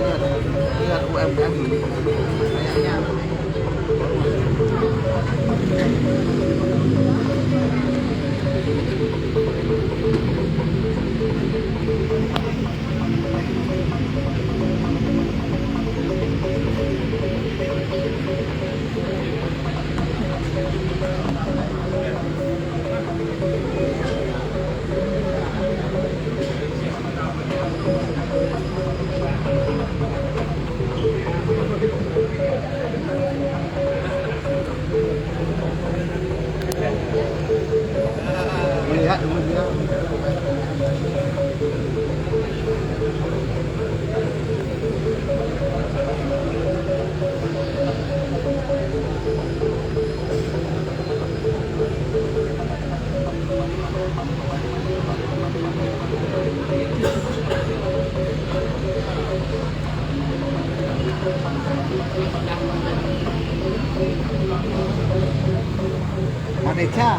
lihat UMKM dulu kayaknya. Lihat dulu dia. Madeca.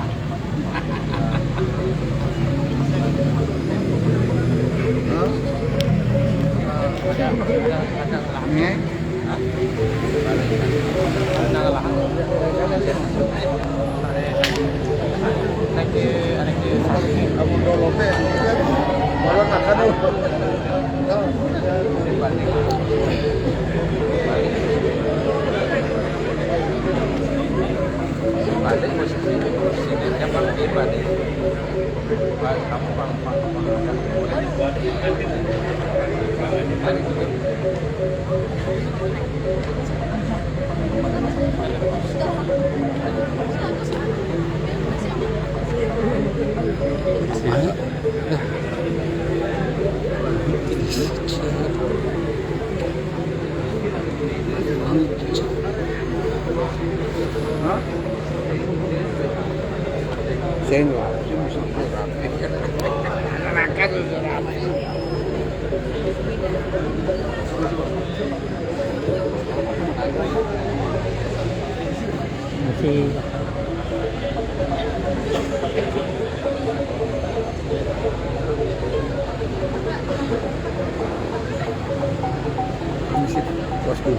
Masih bosku.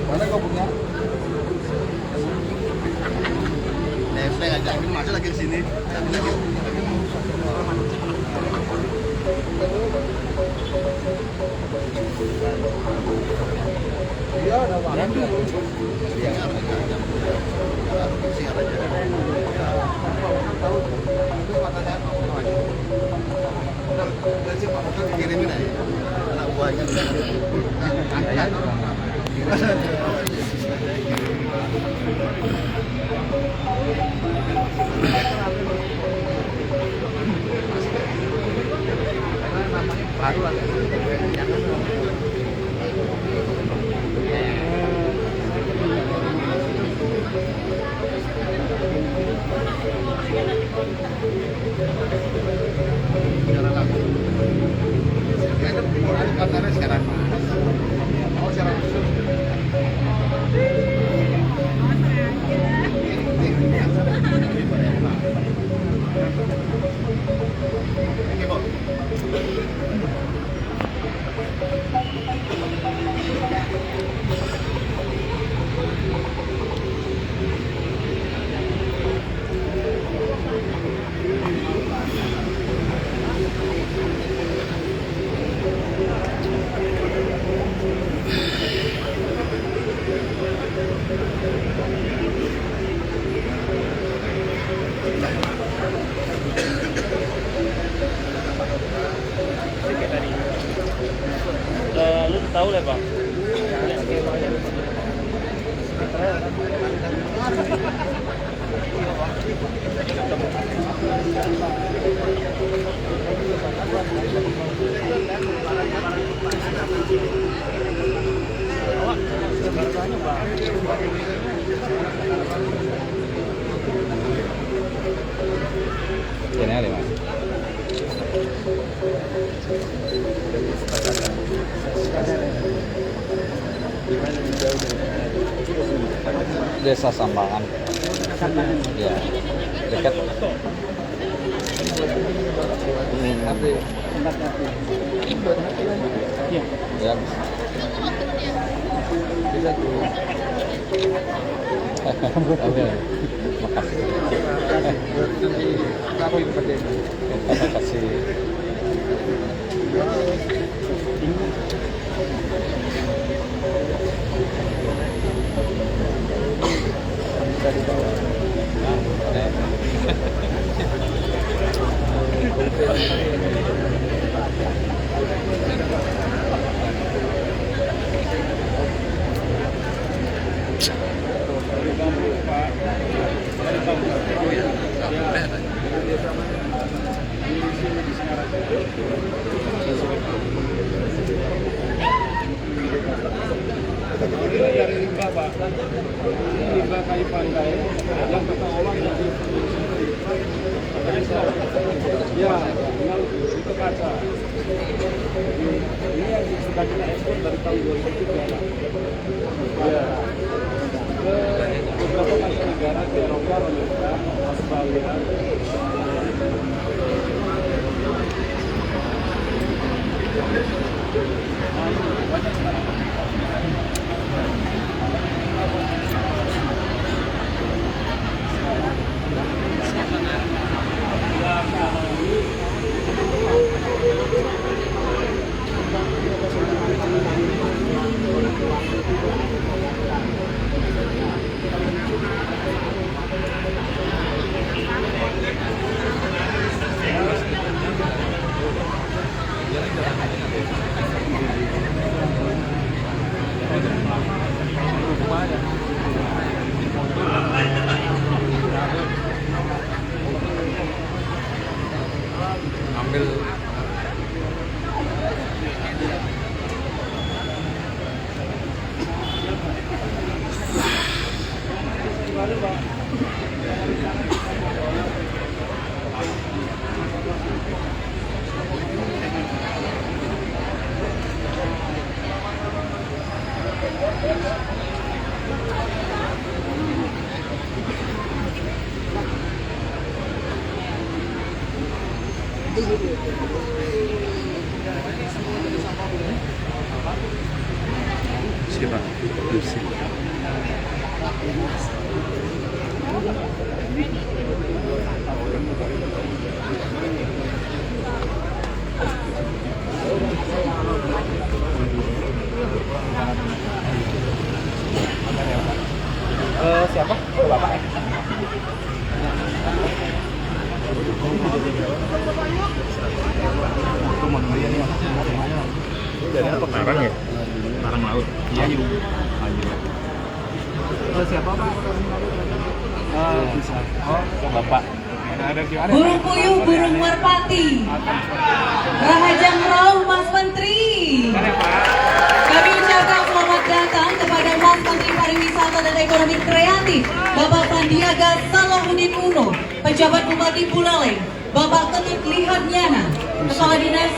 Mana kau punya? Saya ngajakin masuk lagi di sini. Iya, ada waktu. Iya, kirimin aja. Anak buahnya. Baru ada. Sekarang. Oh, sekarang. Lu tahu lah bang. Ini ada mas. Desa Sambangan. Ya, dekat. Tapi Iya. Ya bisa. Bisa tuh. Oke. Makasih. Terima kasih. Dari limbah Pak, ini limbah kayu pantai yang kita olah dari ya, tinggal itu kaca. Ini yang sudah kita ekspor dari tahun 2003 Pak. Ya, ke beberapa negara di Eropa, Amerika, Australia. Ambil siapa? Lucy. Siapa? Oh, Bapak ya? Dari apa? Karang ya? Karang laut. Iya, siapa Pak? Bisa. Oh, Bapak. Burung puyuh, burung merpati, Rahajang Roh, Mas Menteri. Kami ucapkan selamat datang kepada Mas Menteri Pariwisata dan Ekonomi Kreatif, Bapak Sandiaga Salahuddin Uno, Pejabat Bupati Buleleng, Bapak Ketut Lihat Nyana, Kepala Dinas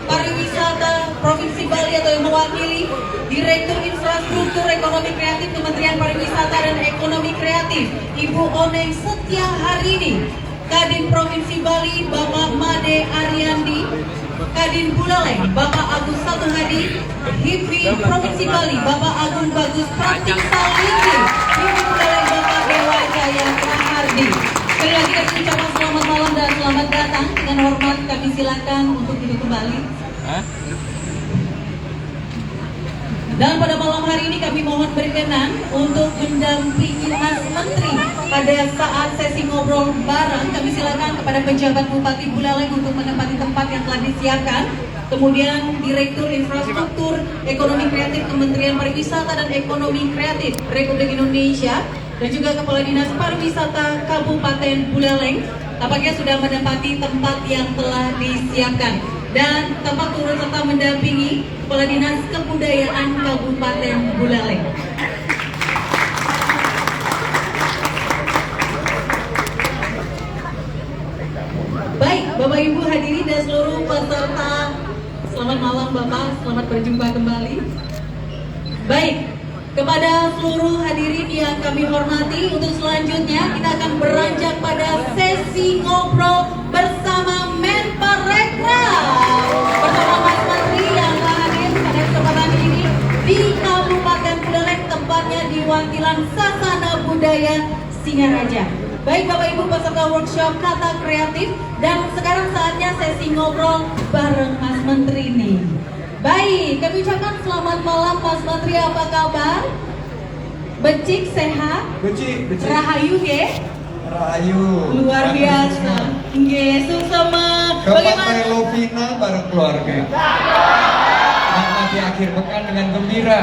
Pariwisata Provinsi Bali atau yang mewakili Direktur Infrastruktur Ekonomi Kreatif Kementerian Pariwisata dan Ekonomi Kreatif, Ibu Oneng Setiaharini, Kadin Provinsi Bali Bapak Made Ariandi, Kadin Buleleng Bapak Agus Satuhadi, HIPI Provinsi Bali Bapak Agung Bagus Pratik Salinggi, HIPI Buleleng Bapak Dewa Jaya Prahardi. Sekali lagi kami ucapkan selamat malam dan selamat datang. Dengan hormat kami silakan untuk duduk kembali. Dan pada malam hari ini kami mohon berkenan untuk mendampingi Mas Menteri pada saat sesi ngobrol bareng. Kami silakan kepada pejabat Bupati Buleleng untuk menempati tempat yang telah disiapkan. Kemudian Direktur Infrastruktur Ekonomi Kreatif Kementerian Pariwisata dan Ekonomi Kreatif Republik Indonesia dan juga Kepala Dinas Pariwisata Kabupaten Buleleng tampaknya sudah menempati tempat yang telah disiapkan. Dan tempat turut serta mendampingi Kepala Dinas Kebudayaan Kabupaten Buleleng. Baik, Bapak Ibu hadirin dan seluruh peserta, selamat malam Bapak, selamat berjumpa kembali. Baik, kepada seluruh hadirin yang kami hormati, untuk selanjutnya kita akan beranjak pada sesi ngobrol bersama Menparekraf bersama Mas Menteri yang telah hadir. perwakilan Sasana Budaya Singaraja. Baik Bapak Ibu peserta workshop kata kreatif, dan sekarang saatnya sesi ngobrol bareng Mas Menteri nih. Baik, kami ucapkan selamat malam Mas Menteri, apa kabar? Becik sehat? Becik. Rahayu ya? Rahayu. Luar biasa. Yesus sama. Kepantai Lovina bareng keluarga. Menikmati akhir pekan dengan gembira.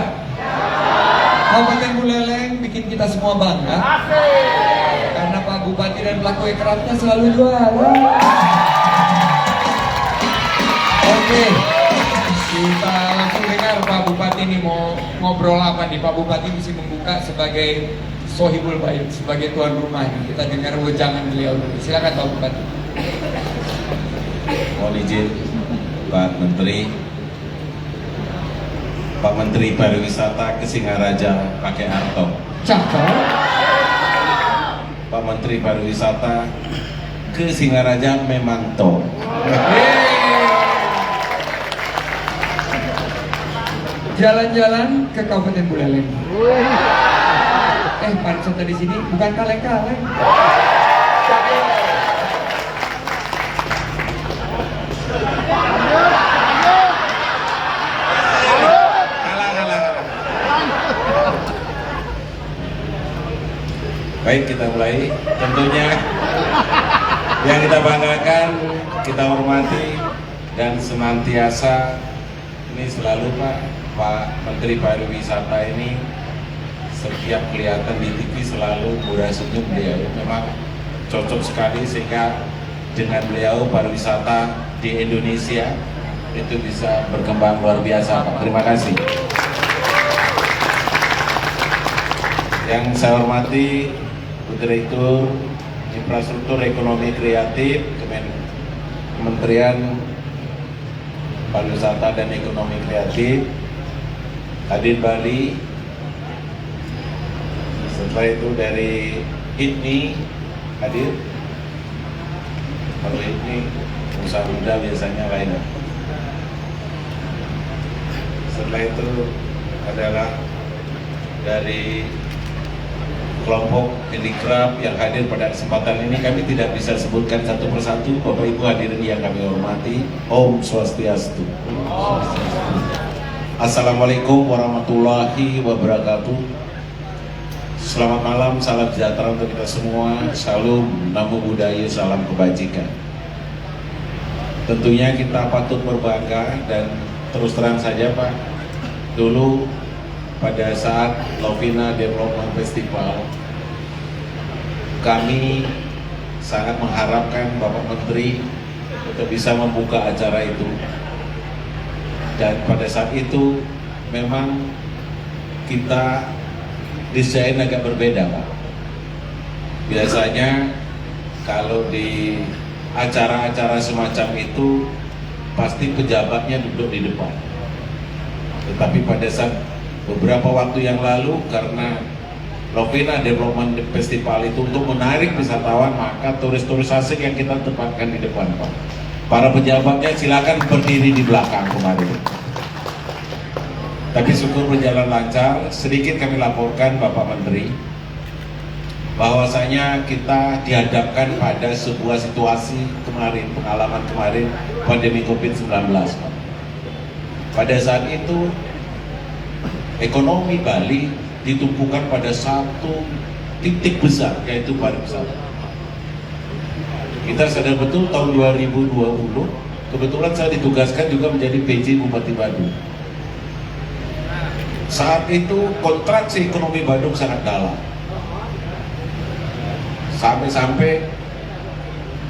Kabupaten Buleleng bikin kita semua bangga. Karena Pak Bupati dan pelaku ekrafnya selalu juara. Oke, kita langsung dengar Pak Bupati ini mau ngobrol apa nih. Pak Bupati mesti membuka sebagai Sohibul Bayut, sebagai tuan rumah. Kita dengar wejangan beliau dulu. Silakan Pak Bupati. Mohon izin Pak Menteri, Pak Menteri Pariwisata ke Singaraja pakai Arto. Cakep. Pak Menteri Pariwisata ke Singaraja memang to. Jalan-jalan ke Kabupaten Buleleng. Pariwisata di sini bukan kaleng-kaleng. Baik, kita mulai. Tentunya yang kita banggakan, kita hormati, dan senantiasa ini selalu Pak Menteri Pariwisata ini setiap kelihatan di TV selalu murah senyum beliau. Memang cocok sekali sehingga dengan beliau pariwisata di Indonesia itu bisa berkembang luar biasa, Pak. Terima kasih. Yang saya hormati Direktur Infrastruktur Ekonomi Kreatif Kementerian Pariwisata dan Ekonomi Kreatif, Kadin Bali. Setelah itu dari HIPMI hadir. Kalau HIPMI usaha muda biasanya lain. Setelah itu adalah dari kelompok Handicraft yang hadir pada kesempatan ini. Kami tidak bisa sebutkan satu persatu. Bapak Ibu hadirin yang kami hormati, Om Swastiastu. Assalamualaikum warahmatullahi wabarakatuh. Selamat malam, salam sejahtera untuk kita semua. Salam, namo buddhaya, salam kebajikan. Tentunya kita patut berbangga, dan terus terang saja Pak, dulu pada saat Lovina Development Festival, kami sangat mengharapkan Bapak Menteri untuk bisa membuka acara itu. Dan pada saat itu memang kita desain agak berbeda Pak. Biasanya kalau di acara-acara semacam itu pasti pejabatnya duduk di depan. Tetapi pada saat beberapa waktu yang lalu, karena Lovina Development Festival itu untuk menarik wisatawan, maka turis-turis asing yang kita tempatkan di depan Pak. Para pejabatnya silakan berdiri di belakang kemarin. Tapi syukur berjalan lancar. Sedikit kami laporkan Bapak Menteri, bahwasanya kita dihadapkan pada sebuah situasi kemarin, pengalaman kemarin pandemi COVID-19 Pak. Pada saat itu ekonomi Bali ditumpukan pada satu titik besar, yaitu pariwisata. Kita sadar betul tahun 2020, kebetulan saya ditugaskan juga menjadi PJ Bupati Badung. Saat itu kontraksi ekonomi Badung sangat dalam. Sampai-sampai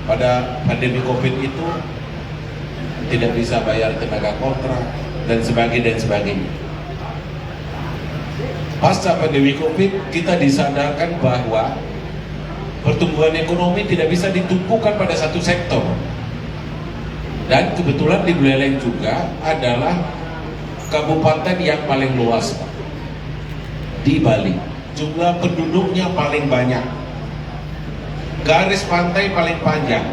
pada pandemi COVID itu tidak bisa bayar tenaga kontrak dan sebagainya. Pasca pandemi COVID, kita disadarkan bahwa pertumbuhan ekonomi tidak bisa ditumpukan pada satu sektor. Dan kebetulan di Buleleng juga adalah kabupaten yang paling luas Pak, di Bali. Jumlah penduduknya paling banyak, garis pantai paling panjang.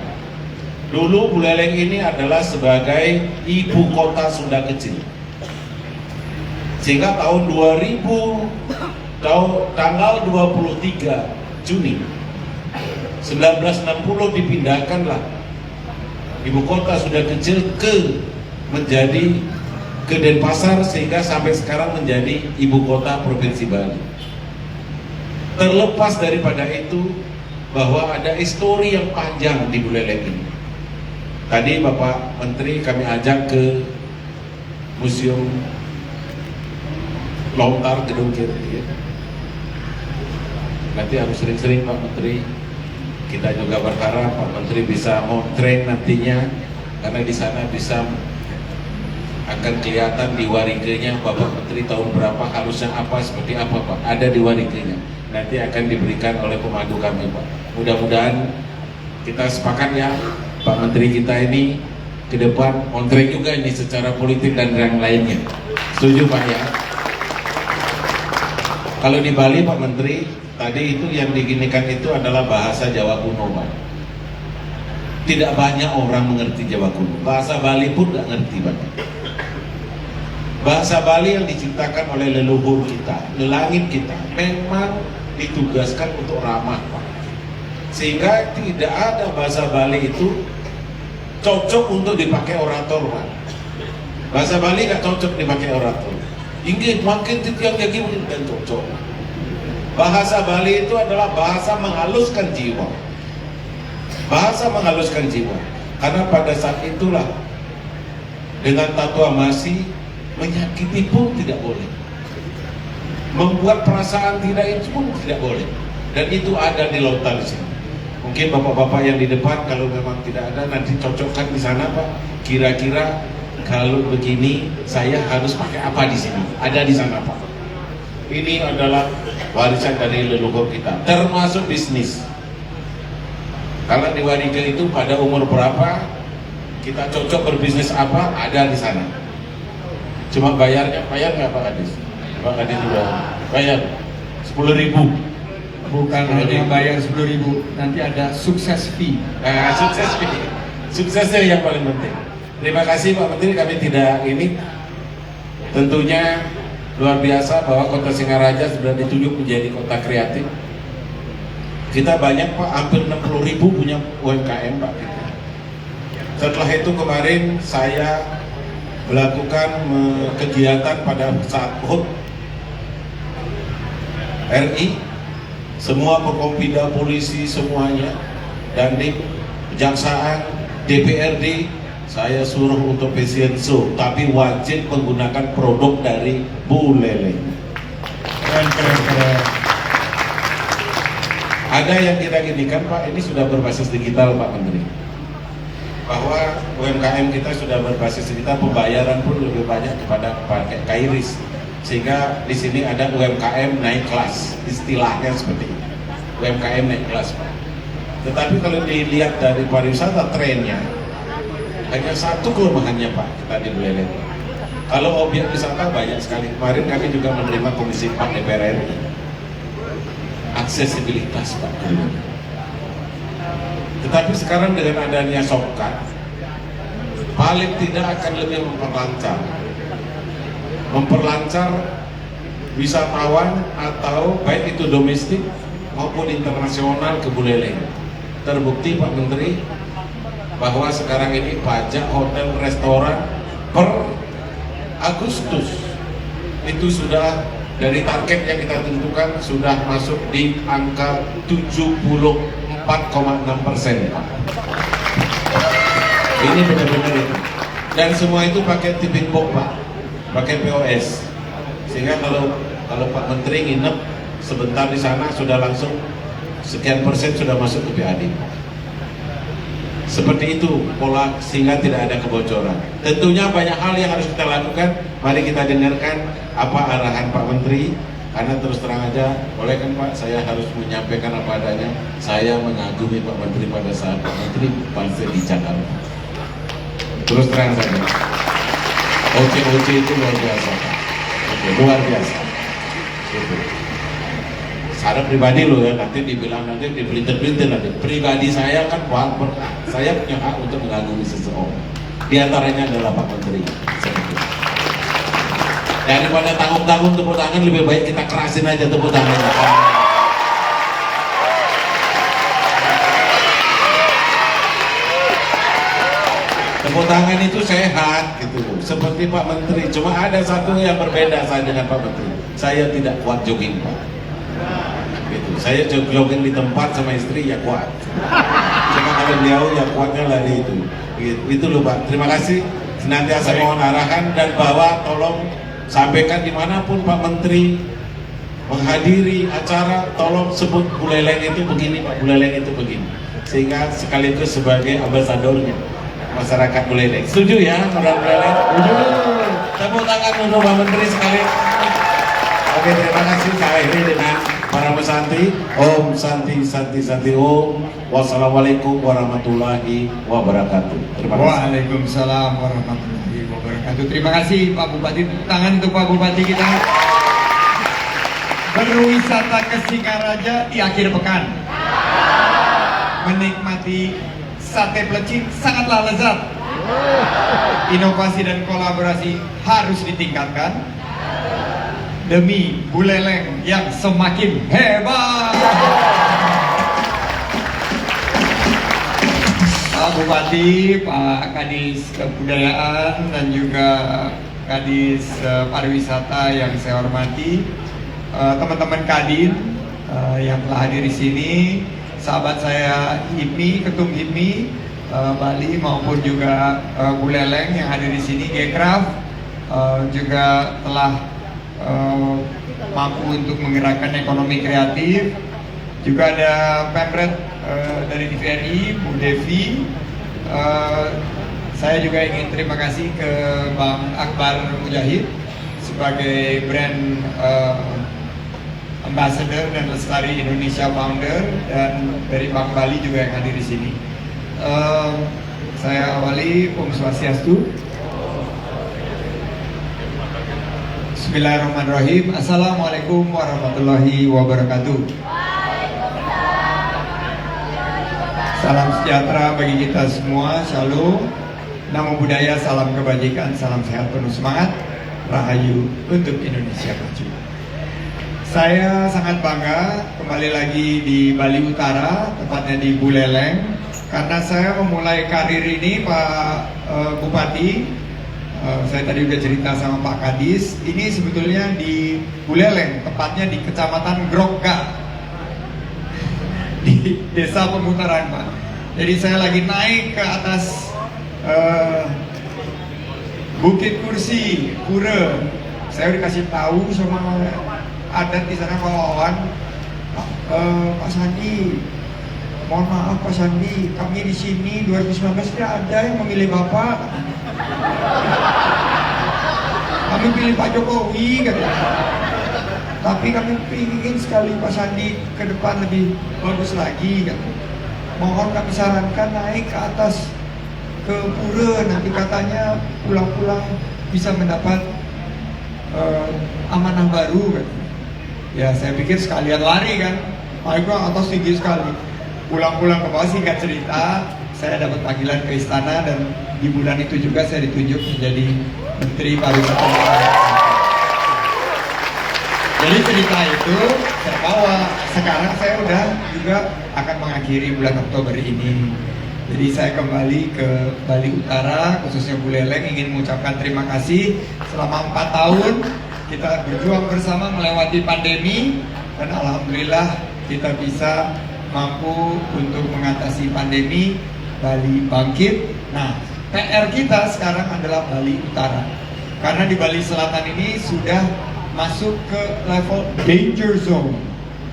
Dulu Buleleng ini adalah sebagai ibu kota Sunda kecil. Sehingga tahun 2000 tanggal 23 Juni 1960 dipindahkanlah ibu kota sudah kecil menjadi ke Denpasar, sehingga sampai sekarang menjadi ibu kota Provinsi Bali. Terlepas daripada itu, bahwa ada histori yang panjang di Buleleng ini. Tadi Bapak Menteri kami ajak ke Museum Lontar Gedung Kiri. Nanti harus sering-sering Pak Menteri. Kita juga berharap Pak Menteri bisa mau train nantinya, karena di sana bisa akan kelihatan di wariganya Bapak Menteri tahun berapa harusnya apa, seperti apa Pak, ada di wariganya. Nanti akan diberikan oleh pemandu kami Pak. Mudah-mudahan kita sepakat ya Pak Menteri kita ini ke depan on track juga ini secara politik dan yang lainnya. Setuju Pak ya? Kalau di Bali Pak Menteri, tadi itu yang diginikan itu adalah bahasa Jawa kuno Pak. Tidak banyak orang mengerti Jawa kuno. Bahasa Bali pun nggak ngerti Pak. Bahasa Bali yang diciptakan oleh leluhur kita, lelangit kita, memang ditugaskan untuk ramah Pak. Sehingga tidak ada bahasa Bali itu cocok untuk dipakai orator Pak. Bahasa Bali nggak cocok dipakai orator. Inggih makin titiang lagi dan cocok. Bahasa Bali itu adalah bahasa menghaluskan jiwa. Bahasa menghaluskan jiwa. Karena pada saat itulah dengan tato amasi menyakiti pun tidak boleh. Membuat perasaan tidak itu pun tidak boleh. Dan itu ada di lautan di sini. Mungkin bapak-bapak yang di depan kalau memang tidak ada nanti cocokkan di sana Pak. Kira-kira kalau begini saya harus pakai apa di sini? Ada di sana Pak. Ini adalah warisan dari leluhur kita, termasuk bisnis. Kalau di Wariga itu pada umur berapa kita cocok berbisnis apa, ada di sana. Cuma bayar nggak Pak Kadis? Pak Kadis sudah bayar 10.000. Bukan hanya bayar 10.000, nanti ada sukses fee. Nah, sukses fee. Suksesnya yang paling penting. Terima kasih Pak Menteri, kami tidak ini tentunya luar biasa bahwa Kota Singaraja sudah ditunjuk menjadi kota kreatif. Kita banyak Pak, hampir 60.000 punya UMKM Pak. Setelah itu kemarin saya melakukan kegiatan pada saat HUT RI, semua Forkompinda, polisi semuanya, dan di Kejaksaan, DPRD, saya suruh untuk fashion show, tapi wajib menggunakan produk dari Buleleng. Keren. Ada yang kita ginikan Pak, ini sudah berbasis digital Pak Menteri. Bahwa UMKM kita sudah berbasis digital, pembayaran pun lebih banyak kepada pakai KRIS. Sehingga di sini ada UMKM naik kelas, istilahnya seperti itu. UMKM naik kelas Pak. Tetapi kalau dilihat dari pariwisata trennya, hanya satu kelemahannya Pak kita di Buleleng. Kalau objek wisata banyak sekali. Kemarin kami juga menerima Komisi 4 DPR RI. Aksesibilitas Pak. Tetapi sekarang dengan adanya Shortcut, paling tidak akan lebih memperlancar wisatawan atau baik itu domestik maupun internasional ke Buleleng. Terbukti Pak Menteri bahwa sekarang ini pajak hotel restoran per Agustus itu sudah dari target yang kita tentukan sudah masuk di angka 74,6%. Ini benar-benar itu. Dan semua itu pakai tipping box Pak, pakai POS. Sehingga kalau Pak Menteri nginep sebentar di sana sudah langsung sekian persen sudah masuk ke PAD. Seperti itu pola, sehingga tidak ada kebocoran. Tentunya banyak hal yang harus kita lakukan. Mari kita dengarkan apa arahan Pak Menteri. Karena terus terang aja, boleh kan Pak, saya harus menyampaikan apa adanya. Saya mengagumi Pak Menteri pada saat Pak Menteri Pansel di Jakarta. Terus terang saja. OC itu luar biasa Pak. Oke, luar biasa. Gitu. Secara pribadi loh ya, nanti dibilang nanti dipelintir-pelintir nanti. Pribadi saya kan saya punya hak untuk mengagumi seseorang. Di antaranya adalah Pak Menteri. Daripada tanggung-tanggung tepuk tangan, lebih baik kita kerasin aja tepuk tangan. Tepuk tangan itu sehat gitu, seperti Pak Menteri. Cuma ada satu yang berbeda saya dengan Pak Menteri. Saya tidak kuat jogging, Pak. Gitu. Saya jogging di tempat sama istri ya kuat. Cuma kalau beliau ya kuatnya lari itu. Gitu. Itu loh Pak. Terima kasih. Senantiasa mohon arahan dan bahwa tolong sampaikan dimanapun Pak Menteri menghadiri acara, tolong sebut Buleleng itu begini, Pak Buleleng itu begini. Sehingga sekaligus sebagai ambasadornya masyarakat Buleleng. Setuju ya, Orang Buleleng? Setuju. Tepuk tangan untuk Pak Menteri sekali. Oke, terima kasih. Saya akhiri dengan para pesanti. Om Santi Santi Santi Om. Wassalamualaikum warahmatullahi wabarakatuh. Terima kasih. Waalaikumsalam warahmatullahi wabarakatuh. Terima kasih Pak Bupati. Tepuk tangan untuk Pak Bupati kita. Berwisata ke Singaraja di akhir pekan. Menikmati sate pelecing sangatlah lezat. Inovasi dan kolaborasi harus ditingkatkan demi Buleleng yang semakin hebat. Pak Bupati, Pak Kadis Kebudayaan dan juga Kadis Pariwisata yang saya hormati, teman-teman Kadin yang telah hadir di sini, sahabat saya HIPMI, Ketum HIPMI Bali maupun juga Buleleng yang hadir di sini, Gekraf juga telah mampu untuk menggerakkan ekonomi kreatif. Juga ada Pemret dari TVRI, Bu Devi. Saya juga ingin terima kasih ke Bang Akbar Mujahid sebagai brand ambassador dan Lestari Indonesia founder, dan dari Bank Bali juga yang hadir di sini. Saya awali Om Swastiastu. Bismillahirrahmanirrahim. Assalamualaikum warahmatullahi wabarakatuh. Salam sejahtera bagi kita semua. Shalom. Namo Buddhaya, salam kebajikan, salam sehat penuh semangat. Rahayu untuk Indonesia maju. Saya sangat bangga kembali lagi di Bali Utara, tepatnya di Buleleng, karena saya memulai karir ini Pak Bupati. Saya tadi udah cerita sama Pak Kadis. Ini sebetulnya di Buleleng, tepatnya di Kecamatan Grogga, di Desa Pemutaran, Pak. Jadi saya lagi naik ke atas Bukit Kursi, Pura. Saya dikasih tahu sama adat di sana, Pak Wawan, Pak Sandi, mohon maaf Pak Sandi, kami di sini 2019 tidak ada yang memilih Bapak. Kami pilih Pak Jokowi, katanya. Tapi kami ingin sekali Pak Sandi ke depan lebih bagus lagi, katanya. Mohon kami sarankan naik ke atas ke Pura, nanti katanya pulang-pulang bisa mendapat amanah baru, katanya. Ya saya pikir sekalian lari kan, naik ke atas tinggi sekali. Pulang-pulang ke bawah, singkat cerita, saya dapat panggilan ke istana dan di bulan itu juga saya ditunjuk menjadi Menteri Pariwisata. Jadi cerita itu saya bawa. Sekarang saya udah juga akan mengakhiri bulan Oktober ini. Jadi saya kembali ke Bali Utara, khususnya Buleleng, ingin mengucapkan terima kasih selama 4 tahun kita berjuang bersama melewati pandemi, dan alhamdulillah kita bisa mampu untuk mengatasi pandemi. Bali bangkit. Nah, PR kita sekarang adalah Bali Utara, karena di Bali Selatan ini sudah masuk ke level danger zone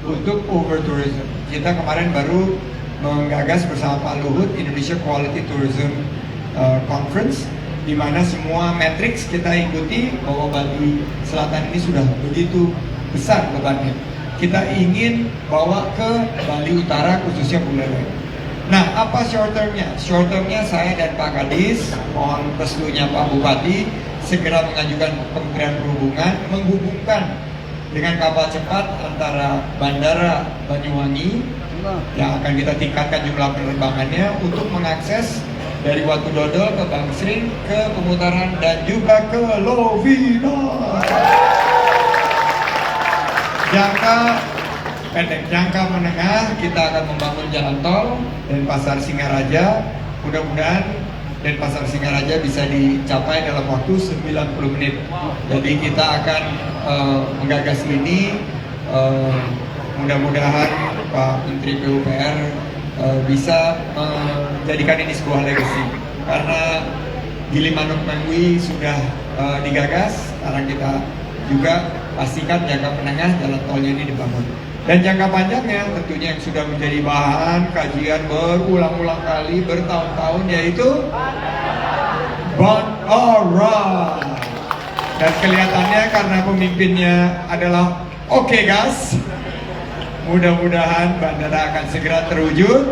untuk over tourism. Kita kemarin baru menggagas bersama Pak Luhut Indonesia Quality Tourism Conference, di mana semua matriks kita ikuti bahwa Bali Selatan ini sudah begitu besar bebannya. Kita ingin bawa ke Bali Utara, khususnya Buleleng. Nah, apa short termnya? Short termnya saya dan Pak Kadis, mohon restunya Pak Bupati, segera mengajukan Kementerian Perhubungan menghubungkan dengan kapal cepat antara Bandara Banyuwangi yang akan kita tingkatkan jumlah penerbangannya untuk mengakses dari Watu Dodol ke Bang Sring ke pemutaran dan juga ke Lovina. Jangka pendek, jangka menengah kita akan membangun jalan tol dan pasar Singaraja. Mudah-mudahan Denpasar Singaraja bisa dicapai dalam waktu 90 menit. Jadi kita akan menggagas ini. Mudah-mudahan Pak Menteri PUPR bisa menjadikan ini sebuah legacy. Karena Gilimanuk Mangwi sudah digagas, sekarang kita juga pastikan jangka menengah jalan tolnya ini dibangun. Dan jangka panjangnya tentunya yang sudah menjadi bahan kajian berulang-ulang kali bertahun-tahun yaitu Bandara. Dan kelihatannya karena pemimpinnya adalah Oke Gas, mudah-mudahan bandara akan segera terwujud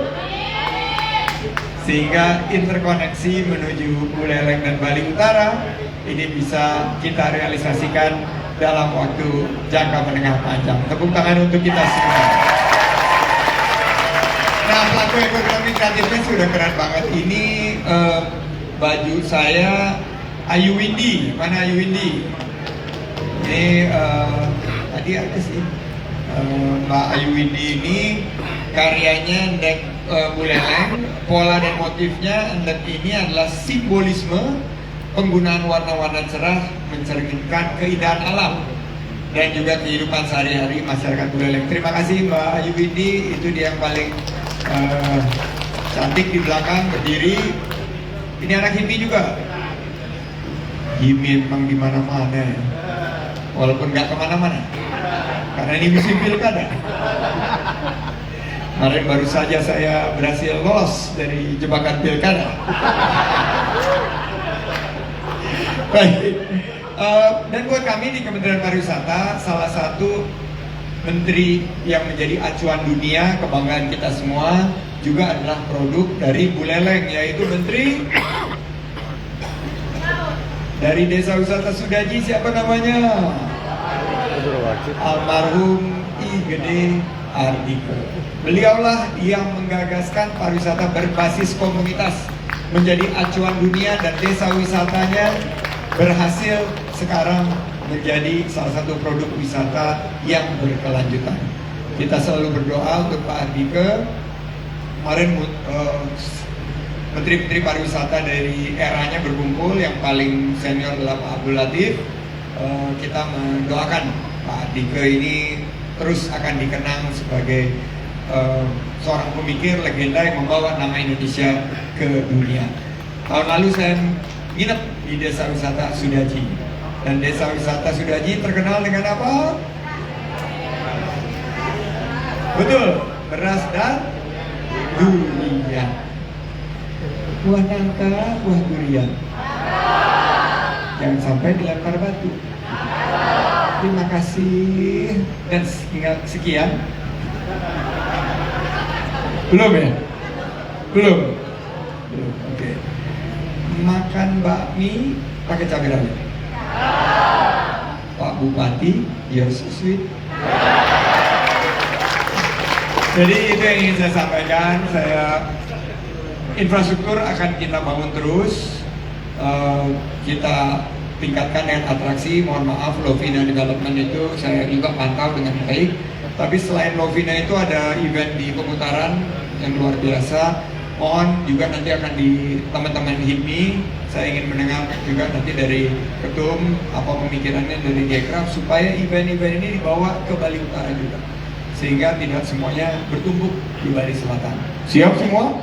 sehingga interkoneksi menuju Buleleng dan Bali Utara ini bisa kita realisasikan dalam waktu jangka menengah panjang. Tepuk tangan untuk kita semua. Nah, pelaku ekonomi kreatifnya sudah keren banget. Ini baju saya Ayu Windy. Mana Ayu Windy? Ini tadi ada sih Mbak Ayu Windy ini karyanya Ndek Buleleng. Pola dan motifnya Ndek ini adalah simbolisme penggunaan warna-warna cerah mencerminkan keindahan alam dan juga kehidupan sehari-hari masyarakat Buleleng. Terima kasih Mbak Ayu Windy, itu dia yang paling cantik di belakang berdiri. Ini anak hippie juga. Hippie memang di mana-mana ya. Walaupun nggak kemana-mana, karena ini musim pilkada. Kemarin baru saja saya berhasil lolos dari jebakan pilkada. Baik. Dan buat kami di Kementerian Pariwisata, salah satu menteri yang menjadi acuan dunia, kebanggaan kita semua juga adalah produk dari Buleleng, yaitu Menteri dari Desa Wisata Sudaji. Siapa namanya? Almarhum I Gede Ardiko. Beliaulah yang menggagaskan pariwisata berbasis komunitas menjadi acuan dunia, dan desa wisatanya berhasil sekarang menjadi salah satu produk wisata yang berkelanjutan. Kita selalu berdoa untuk Pak Ardike. Kemarin menteri-menteri pariwisata dari eranya berkumpul, yang paling senior adalah Pak Abdul Latif. Kita mendoakan Pak Ardike ini terus akan dikenang sebagai seorang pemikir legenda yang membawa nama Indonesia ke dunia. Tahun lalu saya nginep di Desa Wisata Sudaji, dan Desa Wisata Sudaji terkenal dengan apa? Betul, beras dan durian. Buah nangka, buah durian. Jangan sampai dilempar batu. Terima kasih. Dan sekian. Belum ya? Belum. Oke. Makan bakmi pakai cabai rawit. Pak Bupati, you're so sweet. Jadi itu yang ingin saya sampaikan. Infrastruktur akan kita bangun terus. Kita tingkatkan dengan atraksi. Mohon maaf, Lovina Development itu saya juga pantau dengan baik. Tapi selain Lovina itu ada event di pemutaran yang luar biasa. Mohon juga nanti akan di teman-teman HIPMI, saya ingin mendengar juga nanti dari ketum apa pemikirannya dari Gekraf supaya event-event ini dibawa ke Bali Utara juga, sehingga tidak semuanya bertumpuk di Bali Selatan. Siap semua?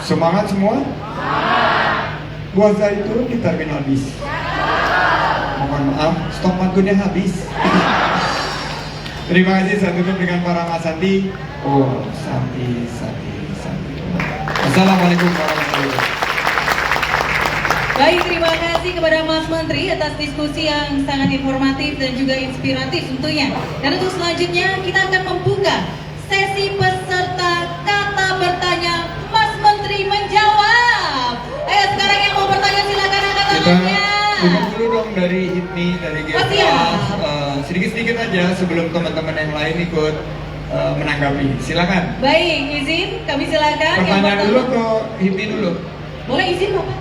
Semangat semua? Buah zaitun di terminal bis. Mohon maaf, stok pantunnya habis. Terima kasih, saya tutup dengan para Mas Santi. Oh, Santi. Assalamualaikum warahmatullahi wabarakatuh. Baik, terima kasih kepada Mas Menteri atas diskusi yang sangat informatif dan juga inspiratif tentunya. Dan untuk selanjutnya kita akan membuka sesi peserta kata bertanya Mas Menteri menjawab. Ayo sekarang yang mau bertanya silakan angkat tangannya. Kita dulu dong dari HIPMI, dari GFA. Sedikit-sedikit aja sebelum teman-teman yang lain ikut. menanggapi. Silakan. Baik, izin kami silakan. Yang Pertanyaan pertama. dulu atau Hipmi dulu? Boleh izin Bapak?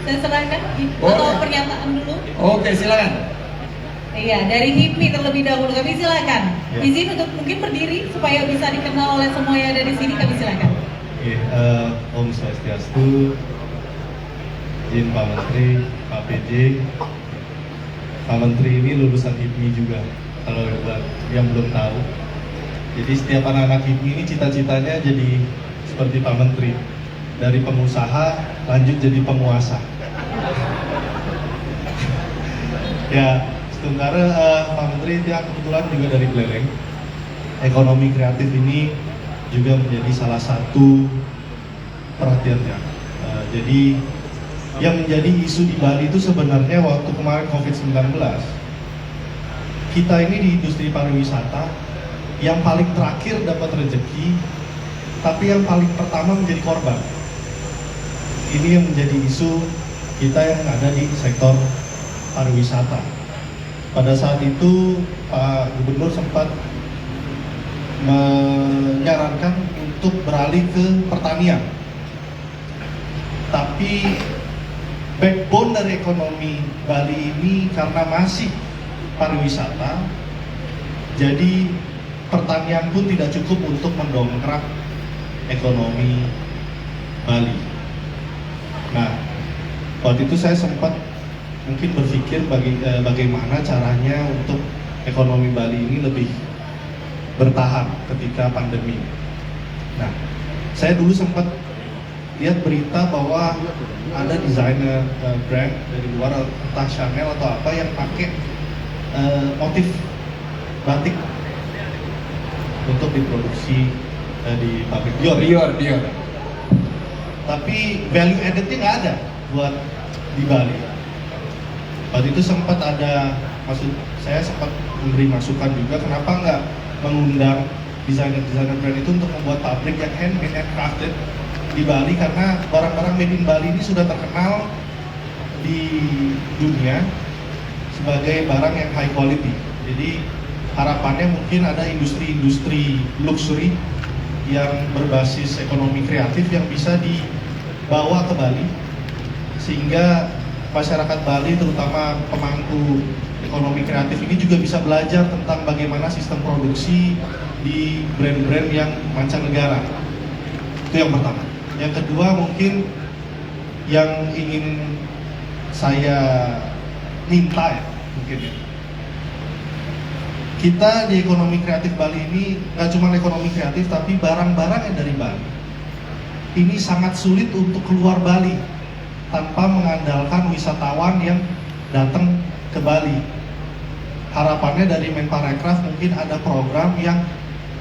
Saya serahkan Boleh. atau pernyataan dulu? Oke, silakan. Iya, dari HIPMI terlebih dahulu kami silakan. Ya. Izin untuk mungkin berdiri supaya bisa dikenal oleh semua yang ada di sini, kami silakan. Oke, Om Swastiastu, izin Pak Menteri, Pak PJ. Pak Menteri ini lulusan HIPMI juga, kalau buat yang belum tahu. Jadi setiap anak-anak HIPMI ini cita-citanya jadi seperti Pak Menteri. Dari pengusaha lanjut jadi penguasa. Ya, sementara Pak Menteri dia kebetulan juga dari Buleleng. Ekonomi kreatif ini juga menjadi salah satu perhatiannya. Jadi yang menjadi isu di Bali itu sebenarnya waktu kemarin COVID-19, kita ini di industri pariwisata yang paling terakhir dapat rezeki, tapi yang paling pertama menjadi korban. Ini yang menjadi isu kita yang ada di sektor pariwisata. Pada saat itu Pak Gubernur sempat menyarankan untuk beralih ke pertanian. Tapi backbone dari ekonomi Bali ini karena masih pariwisata, jadi pertanian pun tidak cukup untuk mendongkrak ekonomi Bali. Nah, waktu itu saya sempat mungkin berpikir bagaimana caranya untuk ekonomi Bali ini lebih bertahan ketika pandemi. Nah, saya dulu sempat lihat berita bahwa ada desainer brand dari luar, entah Chanel atau apa, yang pakai motif batik untuk diproduksi di pabrik Dior. Dior. Tapi value added-nya nggak ada buat di Bali. Waktu itu sempat ada, saya sempat memberi masukan juga, kenapa nggak mengundang desainer brand itu untuk membuat pabrik yang handmade and crafted di Bali, karena barang-barang made in Bali ini sudah terkenal di dunia sebagai barang yang high quality. Jadi harapannya mungkin ada industri-industri luxury yang berbasis ekonomi kreatif yang bisa dibawa ke Bali, sehingga masyarakat Bali terutama pemangku ekonomi kreatif ini juga bisa belajar tentang bagaimana sistem produksi di brand-brand yang mancanegara. Itu yang pertama. Yang kedua mungkin yang ingin saya minta ya, mungkin ya, kita di ekonomi kreatif Bali ini nggak cuma ekonomi kreatif, tapi barang-barang yang dari Bali ini sangat sulit untuk keluar Bali tanpa mengandalkan wisatawan yang datang ke Bali. Harapannya dari Menparekraf mungkin ada program yang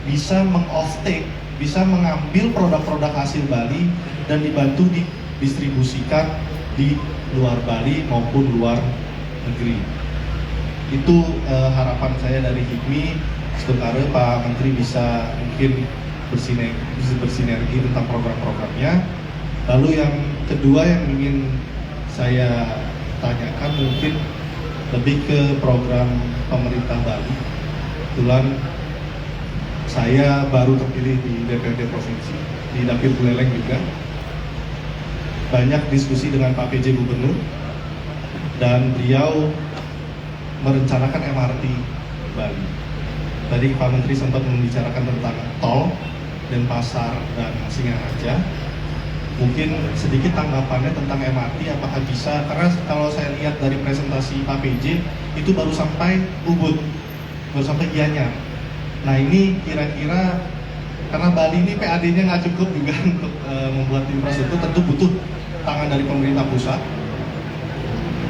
bisa meng-offtake, bisa mengambil produk-produk hasil Bali dan dibantu didistribusikan di luar Bali maupun luar negeri. Itu harapan saya dari HIPMI. Sementara Pak Menteri bisa mungkin bersinergi tentang program-programnya. Lalu yang kedua yang ingin saya tanyakan mungkin lebih ke program pemerintah Bali. Kebetulan saya baru terpilih di DPRD Provinsi, di Dapil Buleleng juga. Banyak diskusi dengan Pak PJ Gubernur, dan beliau merencanakan MRT Bali. Tadi Pak Menteri sempat membicarakan tentang tol Denpasar dan Singaraja. Mungkin sedikit tanggapannya tentang MRT, apakah bisa, karena kalau saya lihat dari presentasi Pak PJ itu baru sampai Ubud, baru sampai Gianyar. Nah ini kira-kira, karena Bali ini PAD-nya nggak cukup juga untuk membuat infrastruktur, tentu butuh tangan dari pemerintah pusat.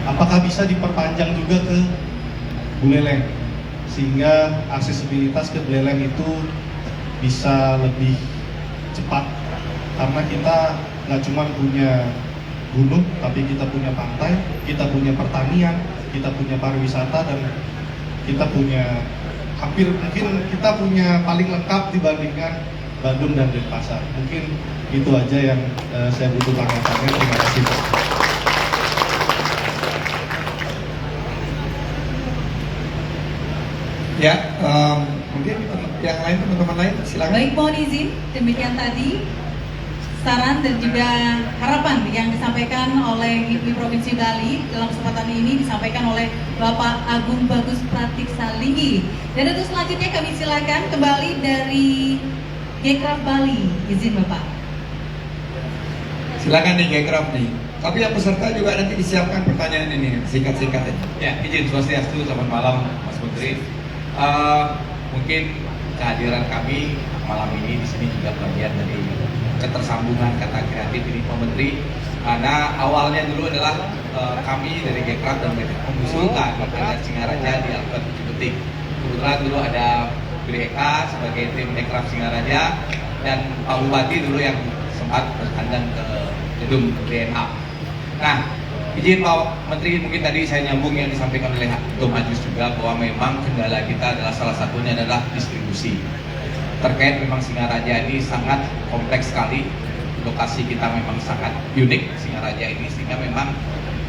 Apakah bisa diperpanjang juga ke Buleleng, sehingga aksesibilitas ke Buleleng itu bisa lebih cepat, karena kita nggak cuma punya gunung, tapi kita punya pantai, kita punya pertanian, kita punya pariwisata, dan kita punya mungkin kita punya paling lengkap dibandingkan Bandung dan Denpasar. Mungkin itu aja yang saya butuh tanggapannya. Terima kasih. Ya, mungkin yang lain, teman-teman lain, silakan. Baik, mohon izin, demikian tadi saran dan juga harapan yang disampaikan oleh MIPI Provinsi Bali dalam kesempatan ini disampaikan oleh Bapak Agung Bagus Pratiksa Linggi. Dan untuk selanjutnya kami silakan kembali dari Gekraf Bali, izin Bapak. Silakan nih Gekraf nih. Tapi yang peserta juga nanti disiapkan pertanyaan ini singkat-singkat ya. Ya, izin Swastiastu, selamat malam Mas Menteri. Mungkin kehadiran kami malam ini di sini juga bagian dari ketersambungan kata kreatif ini Pak Menteri. Karena awalnya dulu adalah kami dari Gekraf dan mereka mengusulkan agar Singaraja di Alfred 7 Detik. Kebetulan dulu ada Bri Eka sebagai tim Gekraf Singaraja dan Pak Bupati dulu yang sempat berkandang ke gedung DNA. Nah, izin Pak Menteri, mungkin tadi saya nyambung yang disampaikan oleh Ketum Ajus juga bahwa memang kendala kita adalah salah satunya adalah distribusi. Terkait memang Singaraja ini sangat kompleks sekali, lokasi kita memang sangat unik Singaraja ini, sehingga memang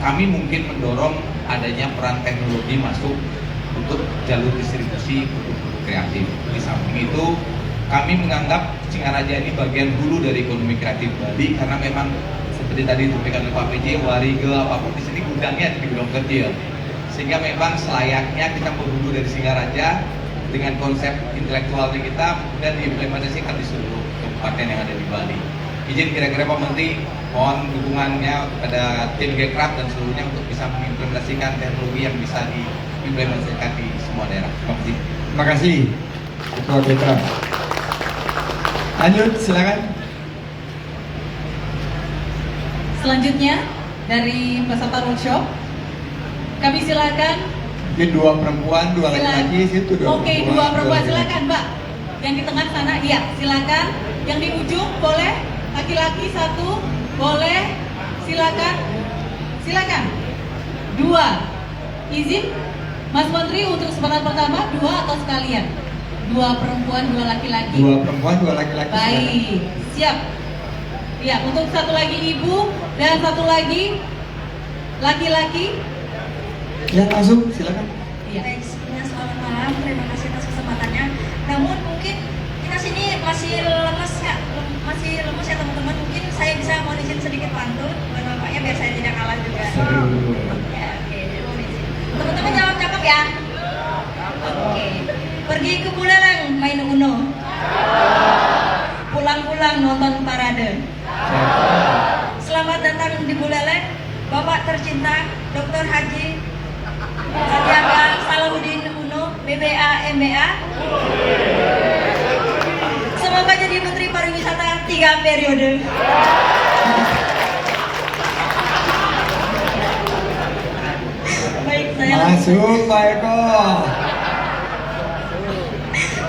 kami mungkin mendorong adanya peran teknologi masuk untuk jalur distribusi produk-produk kreatif. Di samping itu, kami menganggap Singaraja ini bagian hulu dari ekonomi kreatif Bali karena memang seperti tadi disampaikan oleh Pak PJ, warige apapun di sini gudangnya di gudang kecil, sehingga memang selayaknya kita berhulu dari Singaraja dengan konsep intelektualnya kita dan diimplementasikan di seluruh kabupaten yang ada di Bali. Izin kira-kira Pak Menteri, mohon dukungannya kepada tim Gekraf dan seluruhnya untuk bisa mengimplementasikan teknologi yang bisa diimplementasikan di semua daerah. Terima kasih Ketua Gekraf. Lanjut, silakan. Selanjutnya dari peserta workshop, kami silakan. Mungkin 2 perempuan, 2 laki-laki, situ 2 Oke, 2 perempuan silakan Mbak. Yang di tengah sana, iya silakan. Yang di ujung boleh, laki-laki 1, boleh, silakan. Silakan. 2. Izin Mas Menteri untuk kesempatan pertama 2 atau sekalian? 2 perempuan, 2 laki-laki. 2 perempuan, 2 laki-laki. Baik, siap. Ya, untuk satu lagi ibu dan satu lagi laki-laki. Ya, langsung silakan. Iya. Baik, sebelumnya selamat malam. Terima kasih atas kesempatannya. Namun mungkin kita sini masih lemes ya teman-teman. Mungkin saya bisa mohon izin sedikit pantun buat bapaknya biar saya tidak kalah juga. Ya, oke. Mohon izin. Teman-teman jawab cakep ya. Oke. Pergi ke Buleleng main Uno. Pulang-pulang nonton parade. Selamat datang di Buleleng, Bapak tercinta Dr. Haji Sandiaga Salahuddin Uno, BBA MBA. Semoga jadi Menteri Pariwisata 3 periode. Baik, saya Masuk Pak Eko.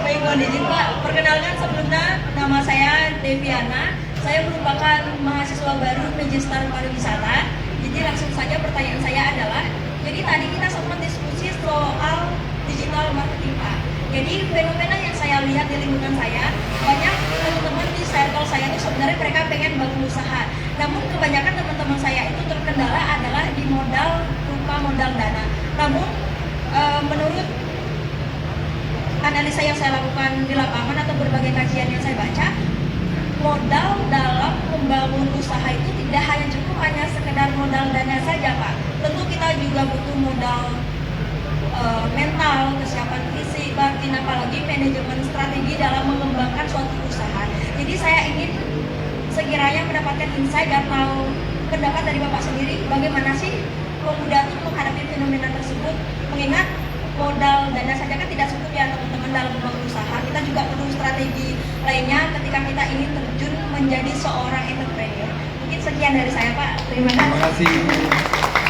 Baik, mohon izin Pak, perkenalkan sebelumnya nama saya Deviana. Saya merupakan mahasiswa baru Magister Pariwisata. Jadi langsung saja pertanyaan saya adalah, jadi tadi kita sempat diskusi soal digital marketing Pak. Jadi fenomena yang saya lihat di lingkungan saya, banyak teman-teman di circle saya itu sebenarnya mereka pengen bangun usaha. Namun kebanyakan teman-teman saya itu terkendala adalah di modal berupa modal dana. Namun menurut analisa yang saya lakukan di lapangan atau berbagai kajian yang saya baca, modal dalam membangun usaha itu tidak hanya cukup hanya sekedar modal dana saja Pak. Tentu kita juga butuh modal mental, kesiapan fisik, batin, apalagi manajemen strategi dalam mengembangkan suatu usaha. Jadi saya ingin sekiranya mendapatkan insight dan tahu pendapat dari Bapak sendiri, bagaimana sih pemuda itu menghadapi fenomena tersebut, mengingat modal dana saja kan tidak cukup ya teman-teman dalam membangun usaha. Kita juga perlu strategi lainnya ketika kita ingin terjun menjadi seorang entrepreneur. Mungkin sekian dari saya Pak. Terima Terima kasih. kasih.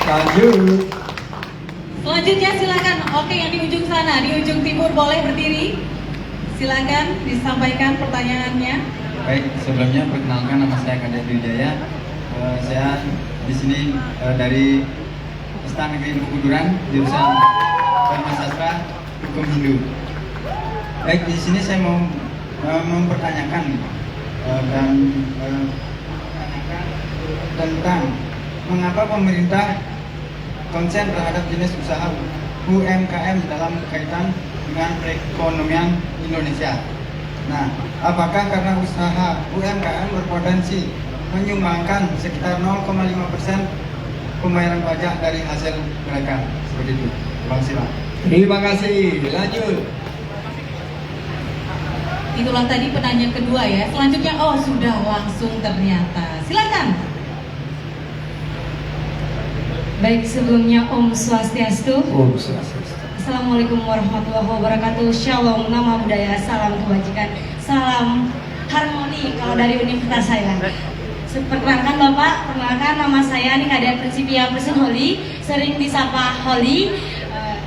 Lanjut. Selanjutnya silakan. Oke, yang di ujung sana, di ujung timur boleh berdiri. Silakan disampaikan pertanyaannya. Baik, sebelumnya perkenalkan nama saya Kadek Wijaya. Saya di sini dari Istana Negeri Kuduran, jurusan Dharma Sastra Hukum Hindu. Baik, di sini saya mau mempertanyakan tentang mengapa pemerintah konsen terhadap jenis usaha UMKM dalam kaitan dengan perekonomian Indonesia. Nah, apakah karena usaha UMKM berpotensi menyumbangkan sekitar 0,5% pembayaran pajak dari hasil mereka? Seperti itu. Terima kasih, Pak. Terima kasih. Lanjut. Itulah tadi penanya kedua ya. Selanjutnya, oh sudah langsung ternyata. Silakan. Baik, sebelumnya Om Swastiastu. Om Swastiastu. Assalamualaikum warahmatullahi wabarakatuh. Shalom, nama budaya, salam kebajikan, salam harmoni kalau dari universitas saya. Perkenalkan Bapak, perkenalkan nama saya Nikada Principia Person Holly, sering disapa Holly.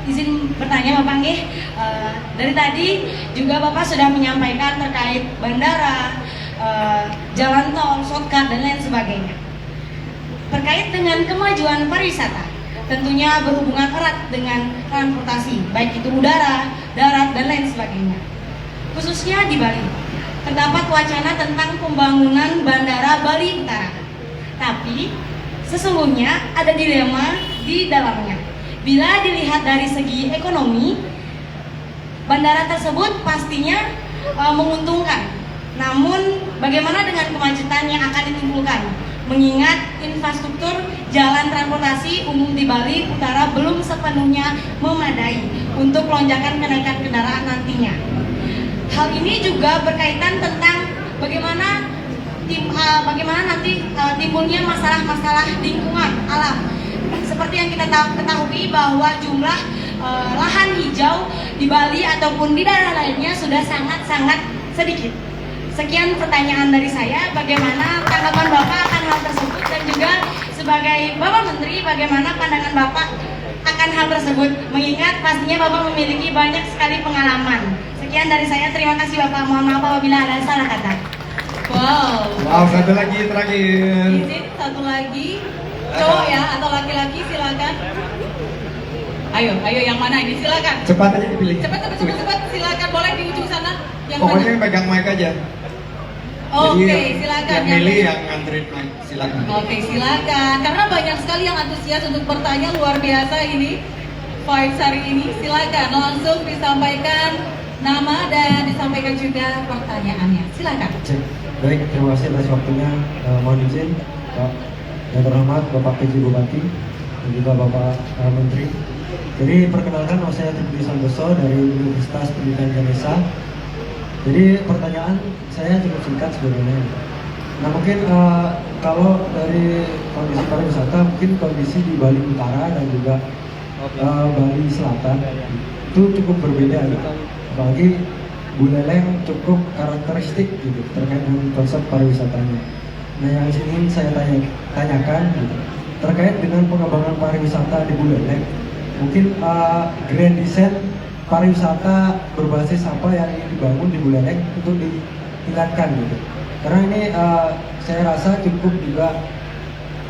Izin bertanya Bapak nggih, dari tadi juga Bapak sudah menyampaikan terkait bandara, jalan tol, shortcut dan lain sebagainya. Terkait dengan kemajuan pariwisata, tentunya berhubungan erat dengan transportasi, baik itu udara, darat dan lain sebagainya. Khususnya di Bali, terdapat wacana tentang pembangunan bandara Bali Utara. Tapi sesungguhnya ada dilema di dalamnya. Bila dilihat dari segi ekonomi, bandara tersebut pastinya menguntungkan. Namun bagaimana dengan kemacetan yang akan ditimbulkan? Mengingat infrastruktur jalan transportasi umum di Bali Utara belum sepenuhnya memadai untuk lonjakan kenaikan kendaraan nantinya. Hal ini juga berkaitan tentang bagaimana nanti timbulnya masalah-masalah lingkungan alam. Seperti yang kita ketahui bahwa jumlah lahan hijau di Bali ataupun di daerah lainnya sudah sangat-sangat sedikit. Sekian pertanyaan dari saya, bagaimana tanggapan Bapak akan hal tersebut, dan juga sebagai Bapak Menteri, bagaimana pandangan Bapak akan hal tersebut, mengingat pastinya Bapak memiliki banyak sekali pengalaman. Sekian dari saya, terima kasih Bapak, mohon maaf apabila ada salah kata. Wow, satu lagi terakhir. Izin satu lagi, cowok ya atau laki-laki silakan. Ayo yang mana ini, silakan. Cepat aja dipilih. Cepat, silakan, boleh di ujung sana. Yang Pokoknya mana? yang pegang mic aja. Oke, silakan. Yang milih yang nganterin mic, silakan. Oke, silakan. Karena banyak sekali yang antusias untuk bertanya, luar biasa ini vibes hari ini. Silakan langsung disampaikan nama dan disampaikan juga pertanyaannya. Silakan. Baik, terima kasih atas waktunya. Mohon izin, Pak yang terhormat Bapak PJ Bupati dan juga Bapak Menteri. Jadi perkenalkan, nama saya Tribudi Santoso dari Universitas Pendidikan Indonesia. Jadi pertanyaan saya cukup singkat sebenarnya. Nah mungkin kalau dari kondisi pariwisata, mungkin kondisi di Bali Utara dan juga Bali Selatan itu cukup berbeda gitu. Apalagi Buleleng cukup karakteristik gitu terkait dengan konsep pariwisatanya. Nah yang ingin saya tanyakan gitu, terkait dengan pengembangan pariwisata di Buleleng, mungkin grand design pariwisata berbasis apa yang ingin dibangun di Buleleng untuk ditingkatkan gitu. Karena ini saya rasa cukup juga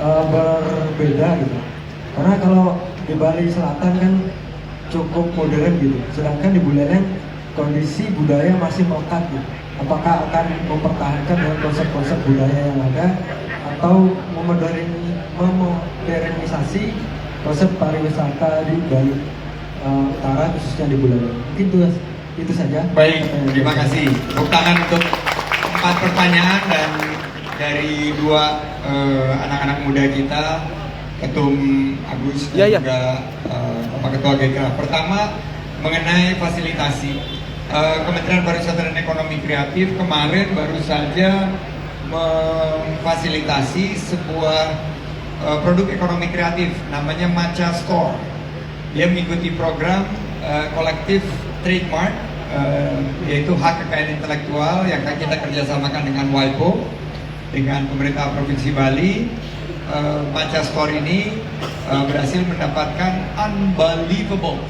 berbeda gitu. Karena kalau di Bali Selatan kan cukup modern gitu, sedangkan di Buleleng kondisi budaya masih melekat gitu. Apakah akan mempertahankan dengan konsep-konsep budaya yang ada atau memodernisasi konsep pariwisata di Bali Utara khususnya di Buleleng? Mungkin itu saja. Baik, terima kasih. Tepuk tangan untuk 4 pertanyaan dan dari 2 anak-anak muda kita, Ketum Agus dan juga Bapak Ketua GK. Pertama, mengenai fasilitasi. Kementerian Pariwisata dan Ekonomi Kreatif kemarin baru saja memfasilitasi sebuah produk ekonomi kreatif namanya Macha Store. Dia mengikuti program kolektif trademark, yaitu hak kekayaan intelektual yang kita kerjasamakan dengan WIPO, dengan pemerintah Provinsi Bali. Macha Store ini berhasil mendapatkan unbelievable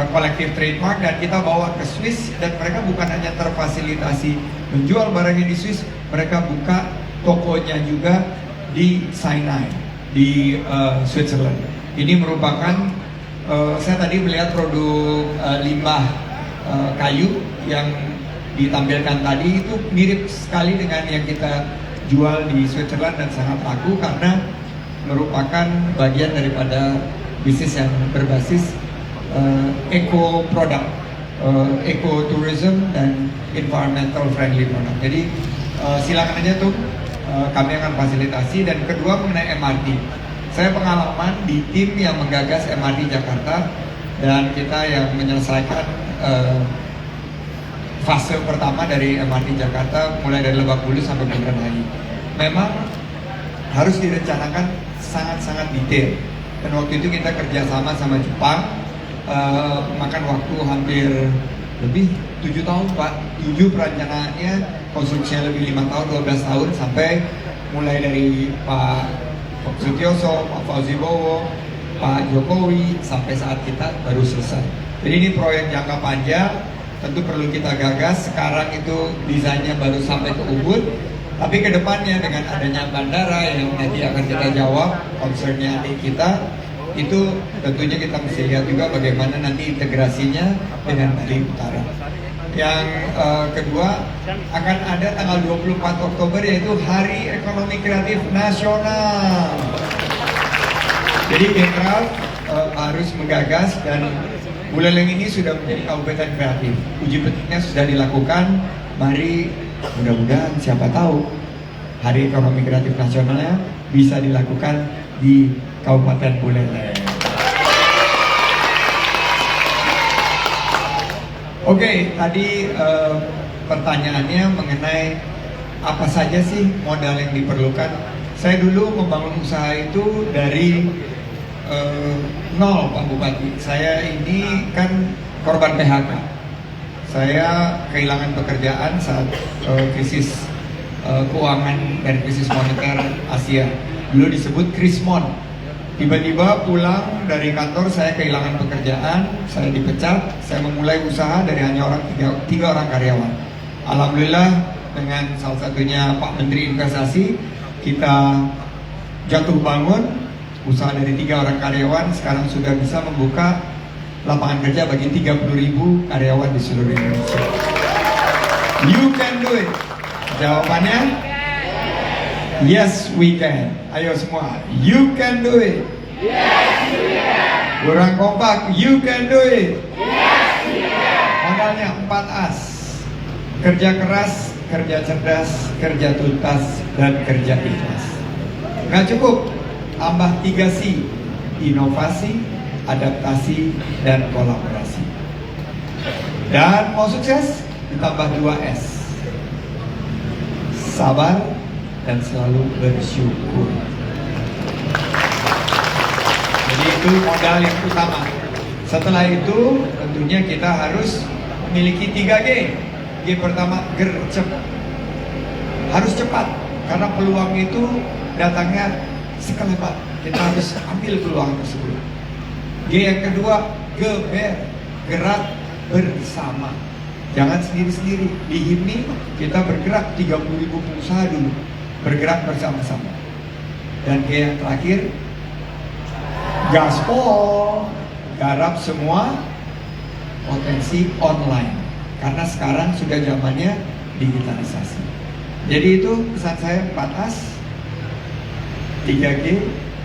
kolektif trademark, dan kita bawa ke Swiss, dan mereka bukan hanya terfasilitasi menjual barangnya di Swiss, mereka buka tokonya juga di Sinai, di Switzerland. Ini merupakan saya tadi melihat produk limbah kayu yang ditampilkan tadi itu mirip sekali dengan yang kita jual di Switzerland dan sangat laku karena merupakan bagian daripada bisnis yang berbasis eco product. ecotourism dan environmental friendly product. Jadi silakan aja tuh, kami akan fasilitasi. Dan kedua mengenai MRT, saya pengalaman di tim yang menggagas MRT Jakarta dan kita yang menyelesaikan fase pertama dari MRT Jakarta mulai dari Lebak Bulus sampai Bundaran HI. Memang harus direncanakan sangat-sangat detail. Dan waktu itu kita kerjasama sama Jepang, makan waktu hampir lebih 7 tahun Pak. 7 perencanaannya, konstruksinya lebih 5 tahun, 12 tahun, sampai mulai dari Pak Sutioso, Pak Fauzi Bowo, Pak Jokowi, sampai saat kita baru selesai. Jadi ini proyek jangka panjang, tentu perlu kita gagas. Sekarang itu desainnya baru sampai ke Ubud, tapi kedepannya dengan adanya bandara yang nanti akan kita jawab concernnya adik kita, itu tentunya kita mesti lihat juga bagaimana nanti integrasinya dengan Bali Utara. Yang kedua, akan ada tanggal 24 Oktober yaitu Hari Ekonomi Kreatif Nasional. Jadi Bekraf harus menggagas, dan Buleleng ini sudah menjadi kabupaten kreatif. Uji petiknya sudah dilakukan. Mari mudah-mudahan siapa tahu Hari Ekonomi Kreatif Nasionalnya bisa dilakukan di Kabupaten Buleleng. Oke, tadi pertanyaannya mengenai apa saja sih modal yang diperlukan. Saya dulu membangun usaha itu dari nol, Pak Bupati. Saya ini kan korban PHK. Saya kehilangan pekerjaan saat krisis keuangan dan krisis moneter Asia. Dulu disebut Krismon. Tiba-tiba pulang dari kantor, saya kehilangan pekerjaan, saya dipecat, saya memulai usaha dari hanya tiga orang karyawan. Alhamdulillah dengan salah satunya Pak Menteri Investasi, kita jatuh bangun, usaha dari 3 orang karyawan sekarang sudah bisa membuka lapangan kerja bagi 30.000 karyawan di seluruh Indonesia. You can do it. Jawabannya yes we can. Ayo semua, you can do it. Yes we can. Kurang kompak, you can do it. Yes we can. Modalnya 4 As. Kerja keras, kerja cerdas, kerja tuntas, dan kerja ikhlas. Nggak cukup, tambah 3 C. Inovasi, adaptasi, dan kolaborasi. Dan mau sukses, ditambah 2 S. Sabar dan selalu bersyukur. Jadi itu modal yang utama. Setelah itu tentunya kita harus memiliki 3G. G pertama, gercep. Harus cepat, karena peluang itu datangnya sekelebat. Kita harus ambil peluang tersebut. G yang kedua, geber, gerak bersama. Jangan sendiri-sendiri. Di HIMNI kita bergerak 30.000 pengusaha dulu, bergerak bersama-sama. Dan G yang terakhir, gaspol, garap semua potensi online. Karena sekarang sudah zamannya digitalisasi. Jadi itu pesan saya, 4 As, 3G,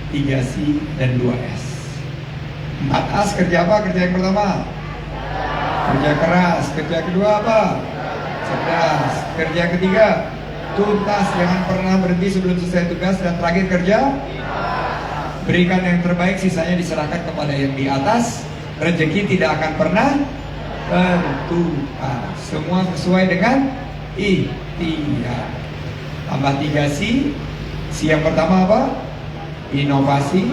3C, dan 2S. 4 As kerja apa? Kerja yang pertama, kerja keras. Kerja kedua apa? Cerdas. Kerja ketiga, tuntas, jangan pernah berhenti sebelum selesai tugas. Dan terakhir kerja, berikan yang terbaik, sisanya diserahkan kepada yang di atas. Rezeki tidak akan pernah tentukan. Semua sesuai dengan ikhtiar. Tambah 3C. C yang pertama apa? Inovasi.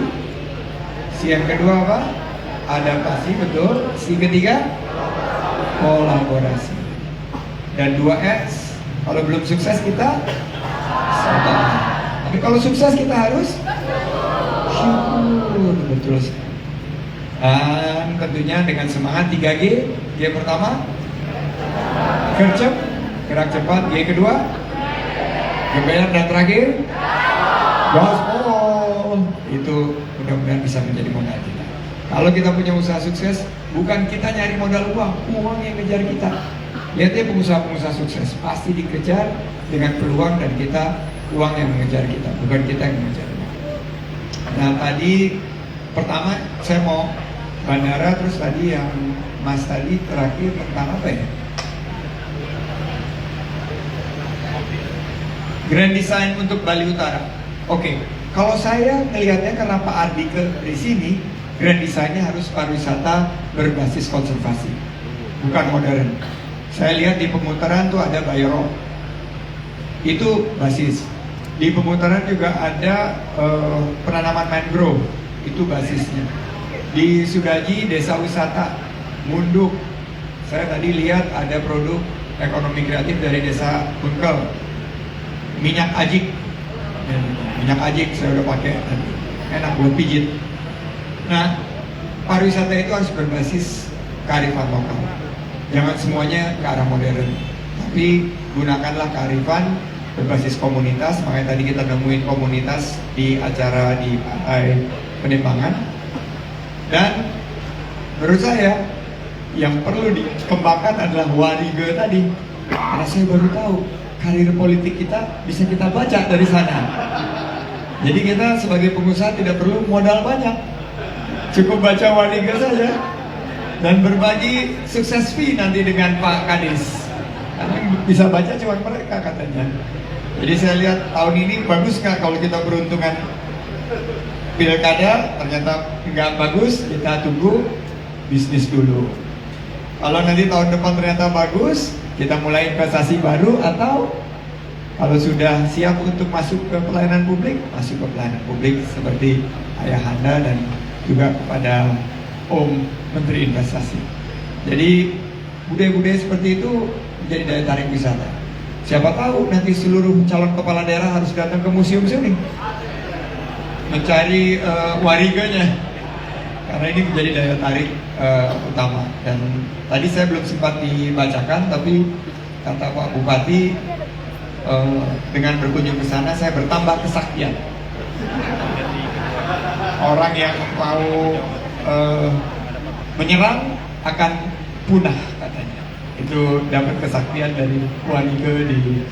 C yang kedua apa? Adaptasi, betul. C ketiga, kolaborasi. Dan 2S, kalau belum sukses kita sabar. Tapi kalau sukses kita harus syukur, betul sekali. Dan tentunya dengan semangat 3G. G pertama, gercep, gerak cepat. G kedua, geber, dan terakhir gaspol. Itu mudah-mudahan bisa menjadi modal kita. Kalau kita punya usaha sukses, bukan kita nyari modal uang, uang yang ngejar kita. Lihatnya pengusaha-pengusaha sukses pasti dikejar dengan peluang, dan kita uang yang mengejar kita, bukan kita yang mengejar. Nah tadi pertama saya mau bandara, terus tadi yang Mas tadi terakhir tentang apa ya? Grand Design untuk Bali Utara. Oke, kalau saya melihatnya karena Pak Ardi di sini, Grand Design-nya harus pariwisata berbasis konservasi, bukan modern. Saya lihat di pemutaran tuh ada Bayro, itu basis. Di pemutaran juga ada penanaman mangrove, itu basisnya. Di Sudaji Desa Wisata, Munduk, saya tadi lihat ada produk ekonomi kreatif dari Desa Bunkel. Minyak ajik saya udah pakai, enak buat pijit. Nah, pariwisata itu harus berbasis kearifan lokal, jangan semuanya ke arah modern, tapi gunakanlah kearifan berbasis komunitas. Makanya tadi kita nemuin komunitas di acara di Pantai Penimbangan. Dan menurut saya yang perlu dikembangkan adalah warige tadi, karena saya baru tahu karir politik kita bisa kita baca dari sana. Jadi kita sebagai pengusaha tidak perlu modal banyak, cukup baca warige saja dan berbagi sukses fee nanti dengan Pak Kadis, karena bisa baca cuma mereka katanya. Jadi saya lihat tahun ini bagus nggak kalau kita beruntungan pilkada, ternyata nggak bagus, kita tunggu bisnis dulu. Kalau nanti tahun depan ternyata bagus, kita mulai investasi baru, atau kalau sudah siap untuk masuk ke pelayanan publik, masuk ke pelayanan publik seperti ayahanda dan juga kepada Om Menteri Investasi. Jadi budaya-budaya seperti itu menjadi daya tarik wisata. Siapa tahu nanti seluruh calon kepala daerah harus datang ke museum sini mencari wariganya, karena ini menjadi daya tarik utama. Dan tadi saya belum sempat dibacakan, tapi kata Pak Bupati, dengan berkunjung ke sana saya bertambah kesaktian. Orang yang mau menyerang akan punah katanya. Itu dapat kesaktian dari warige di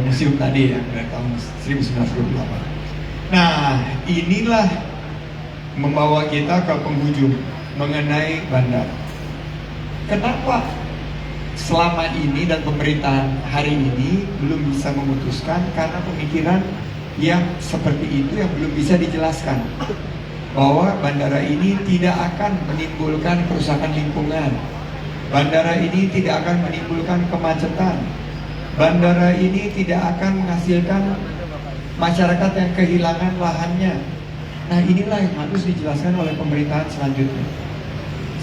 museum tadi ya, dari tahun 1928. Nah, inilah membawa kita ke penghujung mengenai bandara. Kenapa selama ini dan pemerintahan hari ini belum bisa memutuskan? Karena pemikiran yang seperti itu yang belum bisa dijelaskan, bahwa bandara ini tidak akan menimbulkan kerusakan lingkungan, bandara ini tidak akan menimbulkan kemacetan, bandara ini tidak akan menghasilkan masyarakat yang kehilangan lahannya. Nah, inilah yang harus dijelaskan oleh pemerintahan selanjutnya.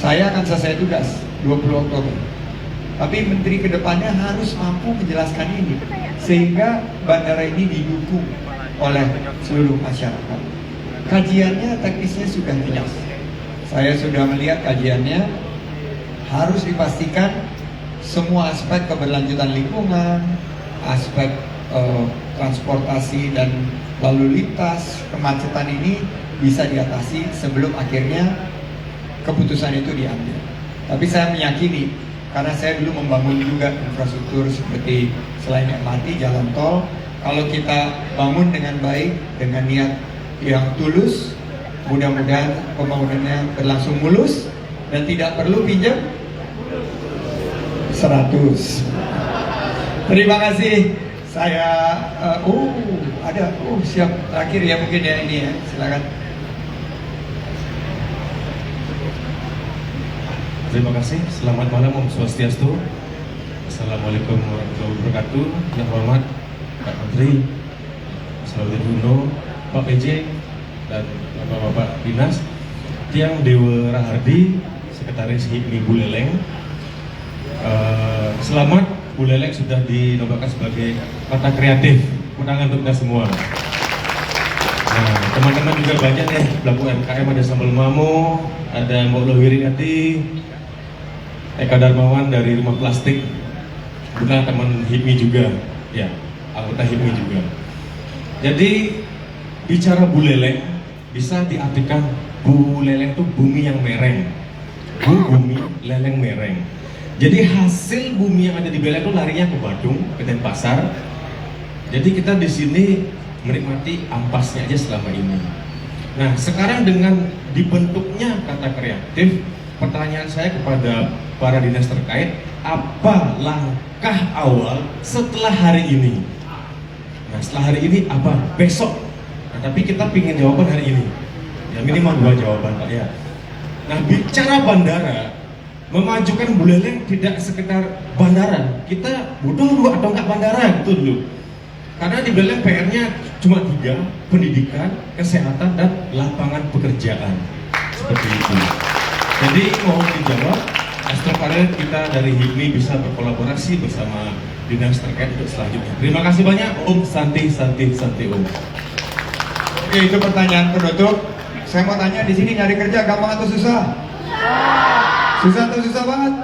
Saya akan selesai tugas 20 Oktober, tapi menteri kedepannya harus mampu menjelaskan ini sehingga bandara ini didukung oleh seluruh masyarakat. Kajiannya teknisnya sudah jelas, saya sudah melihat kajiannya. Harus dipastikan semua aspek keberlanjutan lingkungan, aspek transportasi dan lalu lintas, kemacetan ini bisa diatasi sebelum akhirnya keputusan itu diambil. Tapi saya meyakini, karena saya dulu membangun juga infrastruktur seperti selain MRT, jalan tol, kalau kita bangun dengan baik, dengan niat yang tulus, mudah-mudahan pembangunannya berlangsung mulus dan tidak perlu pinjam 100. Terima kasih. Saya ada siap terakhir ya, mungkin ya ini ya, silakan. Terima kasih. Selamat malam, Om Swastiastu. Assalamualaikum warahmatullahi wabarakatuh. Yang hormat Pak Menteri, Assalamualaikum Uno, Pak PJ, dan Bapak-Bapak Dinas, Tiang Dewa Rahardi, Sekretaris HIPMI Buleleng. Selamat, Buleleng sudah dinobatkan sebagai kota kreatif. Undangan untuk kita semua. Nah, teman-teman juga banyak ya pelaku UMKM, ada Sambal Mamo, ada Mbak Lohiri Ati, Eka Darmawan dari Rumah Plastik, bukan teman HIPMI juga, ya, anggota HIPMI juga. Jadi bicara Buleleng bisa diartikan Buleleng itu bumi yang mereng, bumi leleng mereng. Jadi hasil bumi yang ada di Buleleng itu larinya ke Badung, ke Denpasar. Jadi kita di sini menikmati ampasnya aja selama ini. Nah, sekarang dengan dibentuknya kata kreatif, pertanyaan saya kepada para dinas terkait, apa langkah awal setelah hari ini? Nah, setelah hari ini apa? Besok. Nah, tapi kita ingin jawaban hari ini. Ya minimal 2 jawaban, Pak ya. Nah, bicara bandara, memajukan Buleleng tidak sekedar bandara. Kita butuh dulu atau enggak bandara gitu dulu. Karena di Buleleng PR-nya cuma 3, pendidikan, kesehatan, dan lapangan pekerjaan. Seperti itu. Jadi mohon dijawab, setelah kita dari HIPMI bisa berkolaborasi bersama dinas terkait untuk selanjutnya. Terima kasih banyak, Om Santi Om. Oke, itu pertanyaan penutup. Saya mau tanya, di sini nyari kerja gampang atau susah? Susah atau susah banget?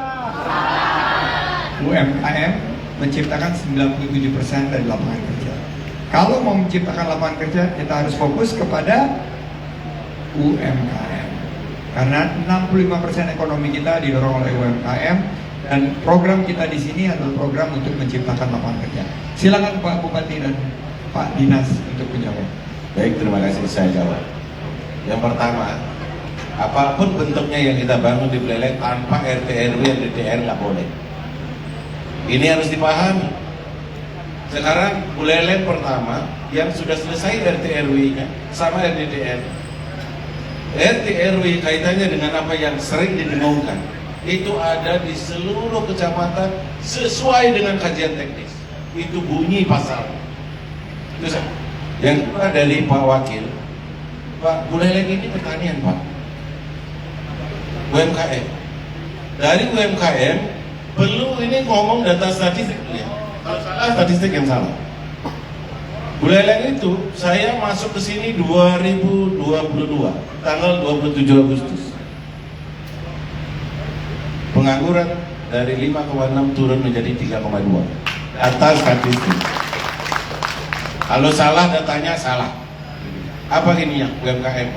UMKM menciptakan 97% dari lapangan kerja. Kalau mau menciptakan lapangan kerja, kita harus fokus kepada UMKM. Karena 65% ekonomi kita didorong oleh UMKM, dan program kita di sini adalah program untuk menciptakan lapangan kerja. Silakan Pak Bupati dan Pak Dinas untuk menjawab. Baik, terima kasih, saya jawab. Yang pertama, apapun bentuknya yang kita bangun di Buleleng tanpa RT RW dan DTR nggak boleh. Ini harus dipahami. Sekarang Buleleng pertama yang sudah selesai RT RW-nya sama RDTR. RT RW kaitannya dengan apa yang sering didengungkan. Itu ada di seluruh kecamatan sesuai dengan kajian teknis. Itu bunyi pasal. Itu yang kedua dari Pak Wakil, Pak, Buleleng ini pertanian, Pak. UMKM. Dari UMKM perlu ini ngomong data statistik ya. Kalau salah statistik yang salah. Buleleng itu saya masuk ke sini 2022, tanggal 27 Agustus. Pengangguran dari 5,6 turun menjadi 3,2. Data statistik. Kalau salah datanya salah. Apa ini yang UMKM?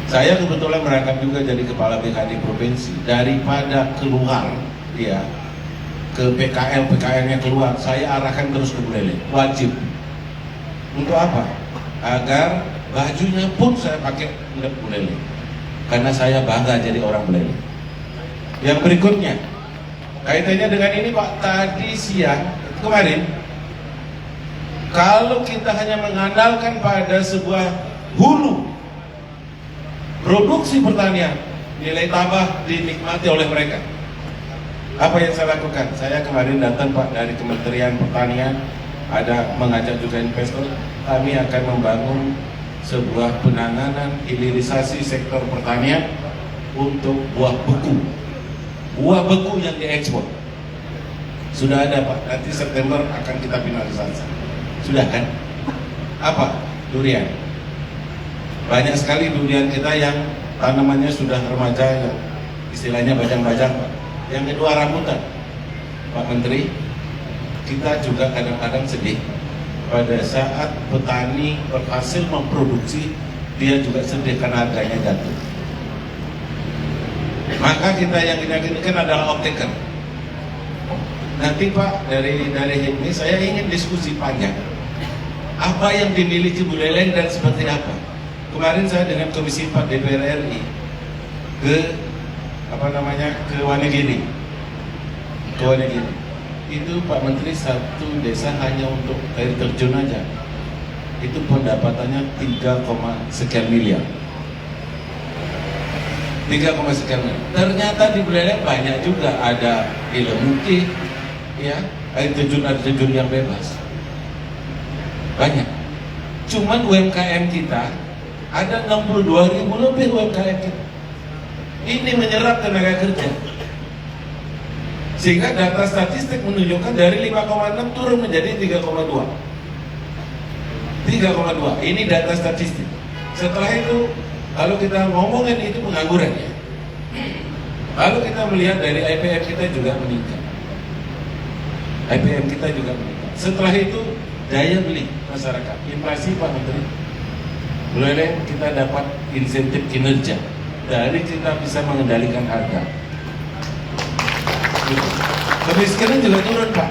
Saya kebetulan merangkap juga jadi kepala BKD provinsi. Daripada keluar ya ke PKL-nya keluar, saya arahkan terus ke Buleleng. Wajib. Untuk apa? Agar bajunya pun saya pakai untuk Buleleng. Karena saya bangga jadi orang Buleleng. Yang berikutnya, kaitannya dengan ini Pak, tadi siang kemarin, kalau kita hanya mengandalkan pada sebuah hulu produksi pertanian, nilai tambah dinikmati oleh mereka. Apa yang saya lakukan? Saya kemarin datang Pak dari Kementerian Pertanian, ada mengajak juga investor. Kami akan membangun sebuah penanganan hilirisasi sektor pertanian untuk buah beku. Buah beku yang diekspor. Sudah ada Pak, nanti September akan kita finalisasi. Sudah kan? Apa? Durian. Banyak sekali durian kita yang tanamannya sudah remaja, yang istilahnya bajang-bajang Pak. Yang kedua rambutan. Pak Menteri, kita juga kadang-kadang sedih pada saat petani berhasil memproduksi, dia juga sedih karena harganya jatuh. Maka kita yang kan adalah off-taker. Nanti Pak dari HIPMI saya ingin diskusi panjang. Apa yang dimiliki Buleleng dan seperti apa? Kemarin saya dengan Komisi 4 DPR RI ke ke Wonogiri. Itu Pak Menteri satu desa hanya untuk air terjun aja. Itu pendapatannya 3, sekian miliar. 3, sekian miliar. Ternyata di Buleleng banyak juga ada ilmu ya, air terjun yang bebas. Banyak. Cuman UMKM kita ada 62.000 lebih UMKM kita. Ini menyerap tenaga kerja. Sehingga data statistik menunjukkan dari 5,6 turun menjadi 3,2. 3,2. Ini data statistik. Setelah itu, kalau kita ngomongin itu pengangguran ya. Lalu kita melihat dari IPM kita juga meningkat. IPM kita juga meningkat. Setelah itu daya beli masyarakat, inflasi Pak Menteri. Buleleng kita dapat insentif kinerja. Dari kita bisa mengendalikan harga. Kemiskinan juga turun Pak.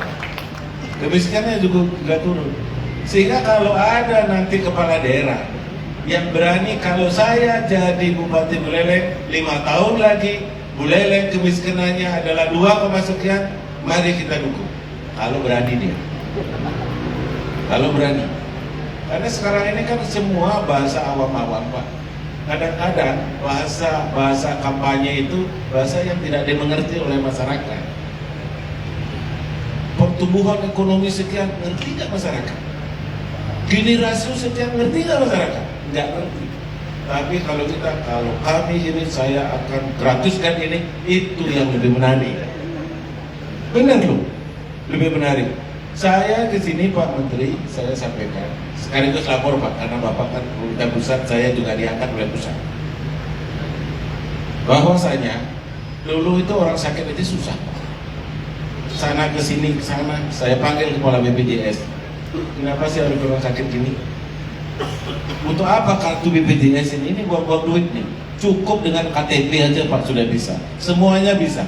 Kemiskinannya juga turun. Sehingga kalau ada nanti kepala daerah yang berani kalau saya jadi Bupati Buleleng 5 tahun lagi, Buleleng kemiskinannya adalah 2, sekian, mari kita dukung. Kalau berani dia. Kalau berani. Karena sekarang ini kan semua bahasa awam-awam, Pak. Kadang-kadang bahasa kampanye itu bahasa yang tidak dimengerti oleh masyarakat. Pertumbuhan ekonomi sekian, ngerti nggak masyarakat? Gini rasio sekian, ngerti nggak masyarakat? Nggak ngerti. Tapi kalau kami ini, saya akan gratiskan ini, itu yang lebih menarik. Benar loh, lebih menarik. Saya ke sini Pak Menteri, saya sampaikan sekaligus lapor Pak, karena Bapak kan pemerintah pusat, saya juga diangkat oleh pusat. Bahwasanya dulu itu orang sakit itu susah, sana ke sini ke sana. Saya panggil kepala BPJS, kenapa sih harus orang sakit gini? Untuk apa kartu BPJS ini buang-buang duit nih? Cukup dengan KTP aja Pak, sudah bisa. Semuanya bisa.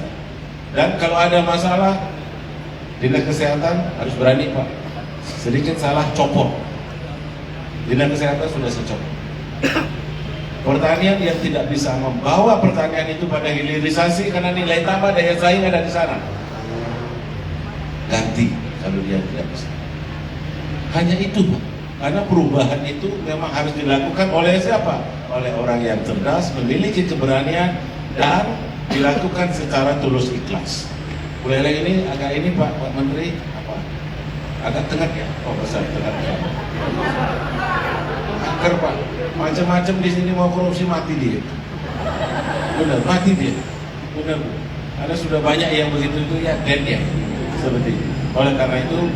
Dan kalau ada masalah, Dinas Kesehatan harus berani Pak. Sedikit salah, copot. Dinas Kesehatan sudah secopot. Pertanian yang tidak bisa membawa pertanian itu pada hilirisasi karena nilai tambah daya saing ada di sana. Ganti kalau dia tidak bisa. Hanya itu Pak. Karena perubahan itu memang harus dilakukan oleh siapa? Oleh orang yang cerdas, memiliki keberanian, dan dilakukan secara tulus ikhlas. Buleleng ini agak ini Pak Menteri, apa? Agak tengah ya? Oh besar tengah ya. Angker Pak, macam-macam di sini mau korupsi mati dia. Benar, mati dia. Benar. Karena sudah banyak yang begitu itu ya, dead ya. Seperti itu. Oleh karena itu,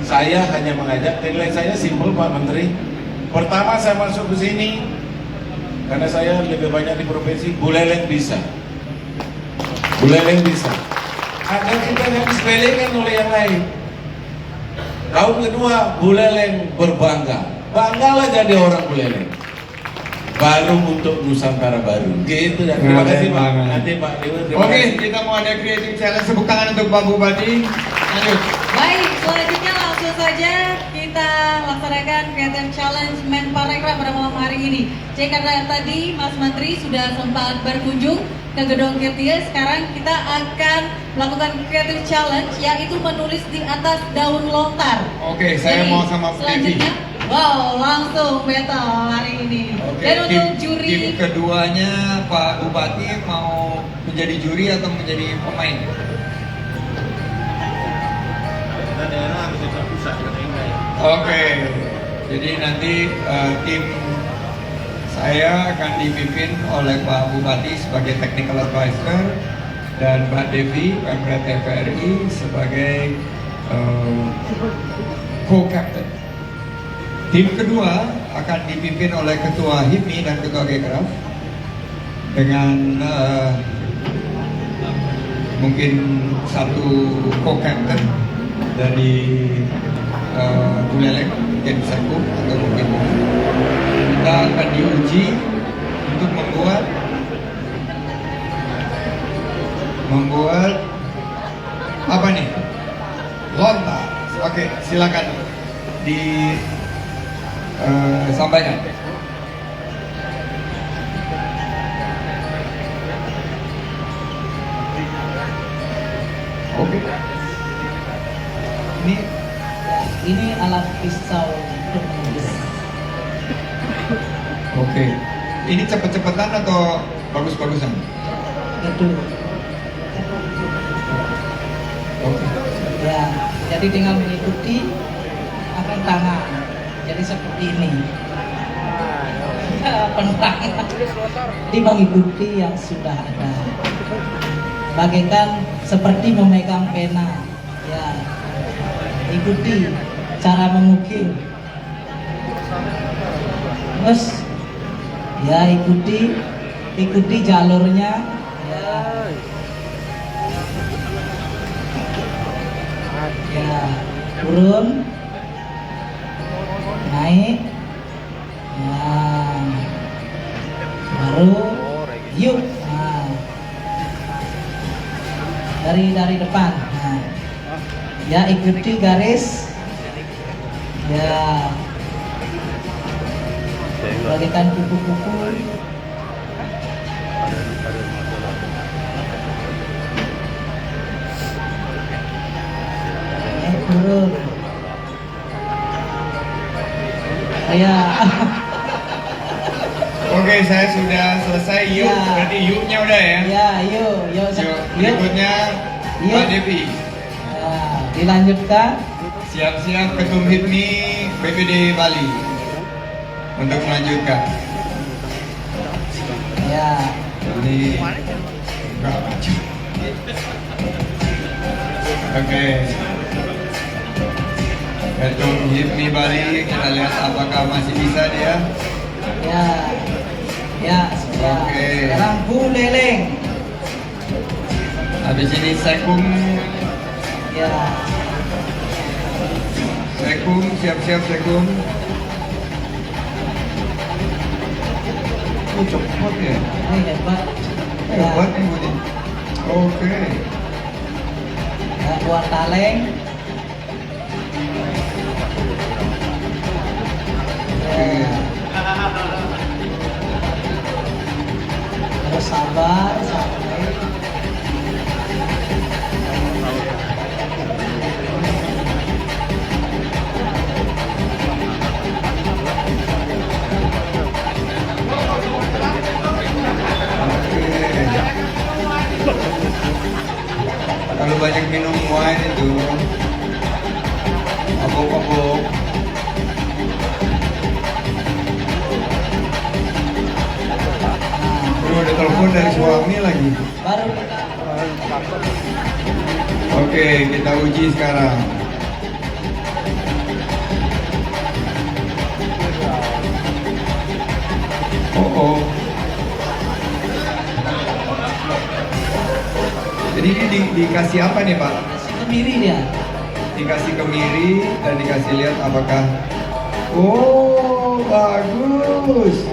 saya hanya mengajak, nilai saya simpel Pak Menteri. Pertama saya masuk ke sini karena saya lebih banyak di provinsi. Buleleng bisa. Buleleng bisa. Agar kita yang disepelekan oleh yang lain. Tahun kedua, Buleleng berbangga. Banggalah jadi orang Buleleng. Baru untuk Nusantara baru. Gitu ya. Terima kasih Pak. Nanti Pak Dewa. Oke, kita mau ada creative challenge. Tepuk tangan untuk Pak Bupati. Lanjut. Baik, selanjutnya langsung saja kita laksanakan Creative Challenge Menparekraf pada malam hari ini. Jadi karena tadi Mas Menteri sudah sempat berkunjung ke gedung Kirtia, sekarang kita akan melakukan Creative Challenge, yaitu menulis di atas daun lontar. Oke, saya Jadi, mau sama Bu Devi. wow, langsung battle hari ini. Oke, Dan untuk juri tim keduanya Pak Bupati mau menjadi juri atau menjadi pemain? Daerah harus pusat Oke, jadi nanti tim saya akan dipimpin oleh Pak Bupati sebagai technical advisor dan Mbak Devi Pemret TVRI sebagai co-captain. Tim kedua akan dipimpin oleh Ketua HIPMI dan Ketua Gekraf dengan mungkin satu co-captain dari Buleleng, mungkin Seku atau mungkin kita akan diuji untuk membuat apa nih? Lontar. Oke, silakan disampaikan. Oke. Ini alat pisau untuk menulis. Oke. Ini cepet-cepetan atau bagus-bagusan? Itu. Oke. Ya, jadi tinggal mengikuti akan tangan. Jadi seperti ini. Pentang. Jadi mengikuti yang sudah ada. Bagaikan seperti memegang pena. Ya. Ikuti cara mengukir. Terus ya ikuti jalurnya. Ya, turun, naik, nah, baru yuk, nah, dari depan. Nah, ya ikuti garis. Ya. bagikan buku-buku. Turun. Ya. Oke, saya sudah selesai. Yuk, Ya. berarti yuknya udah ya. Ya, yuk. Yuk, berikutnya Pak Devi. Ya, dilanjutkan. Siap-siap Ketum HIPMI BPD Bali untuk melanjutkan. Ya. Ini enggak maju. Oke. Ketum HIPMI Bali, kita lihat apakah masih bisa dia. Ya. Ya, ya. Oke. Sekarang Bu Leleng. Habis ini Sekum. Ya. Sekum, siap-siap Sekum. Oh, cepat ya. Ini hebat. Hebat nih Bu. Oke. Ya, buat Taleng. Ya. Harus sabar, sampai. Kalau banyak minum wine itu mabok-mabok. Ada telepon dari suami lagi. Baru kita. Oke, kita uji sekarang. Oh. Jadi ini dikasih apa nih Pak? Kasih kemiri dia. Dikasih kemiri dan dikasih lihat apakah. Oh, bagus.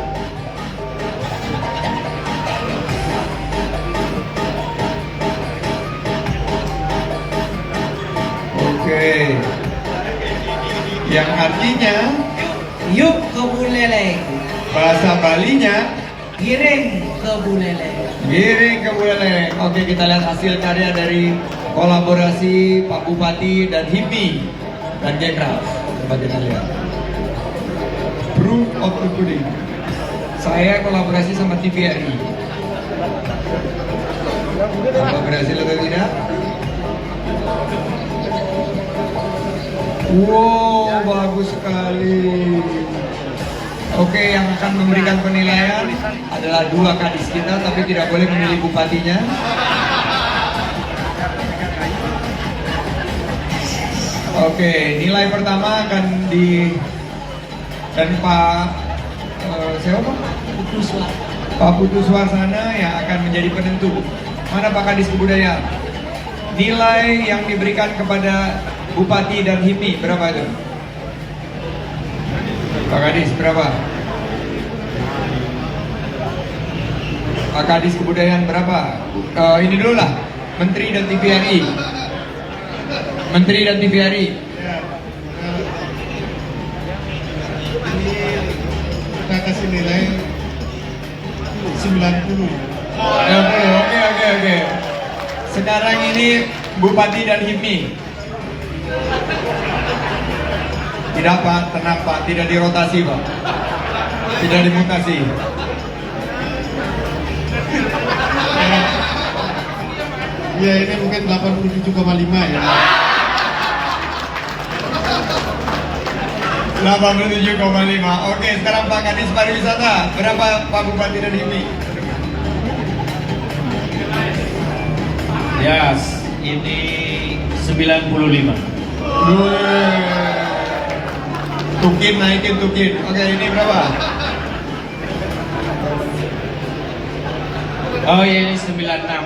Oke. Yang artinya yuk ke Bu Leleng. Bahasa Balinya Giring ke Bu Leleng. giring ke Bu Leleng. Oke, kita lihat hasil karya dari kolaborasi Pak Bupati dan HIPMI dan Jenderal. Coba kita lihat. Proof of the pudding. Saya kolaborasi sama TVRI. Apa berhasil atau tidak? Wow, bagus sekali. Oke, yang akan memberikan penilaian adalah dua kadis kita, tapi tidak boleh memilih bupatinya. Oke, nilai pertama akan dan Pak siapa? Pak Putu Suarsana yang akan menjadi penentu. Mana Pak Kadis Kebudayaan? Nilai yang diberikan kepada Bupati dan HIPMI berapa itu? Pak Kadis berapa? Pak Kadis Kebudayaan berapa? Ini dulu lah, Menteri dan TVRI. Menteri dan TVRI. Kita kasih nilai 90. Oke. Sekarang ini Bupati dan HIPMI. Tidak Pak, tenang Pak, tidak dirotasi Pak. Tidak dimutasi. Ya ini mungkin 87,5 ya. 87,5. Oke, sekarang Pak Kadis Pariwisata. Berapa Pak Bupati dan HIPMI? Ya, ini 95. Tukin naikin tukin. Oke, ini berapa? Oh ya, ini 96.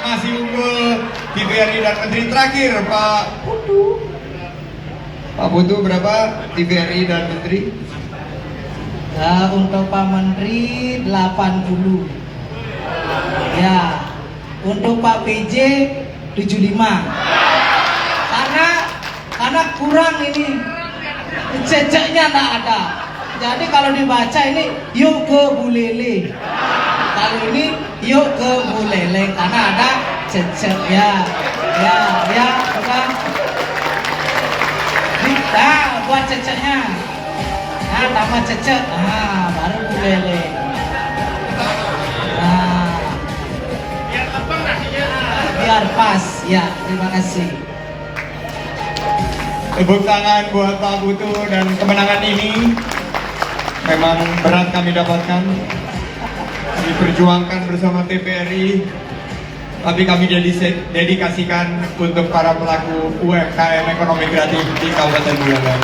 Masih unggul TVRI dan Menteri. Terakhir Pak Putu. Pak Putu berapa TVRI dan Menteri? Nah, untuk Pak Menteri 80. Ya, untuk Pak PJ 75. Karena kurang ini jejaknya nggak ada. Jadi kalau dibaca ini yuk ke Bulele. Kalau ini yuk ke Bulele karena ada cecek ya. Coba. Nah, buat ceceknya. Nah, tambah cecek. Nah, baru Bulele. Nah. Biar pas. Ya, terima kasih. Tepuk tangan buat Pak Putu dan kemenangan ini memang berat kami dapatkan, diperjuangkan bersama TVRI, tapi kami dedikasikan untuk para pelaku UMKM ekonomi kreatif di Kabupaten Buleleng.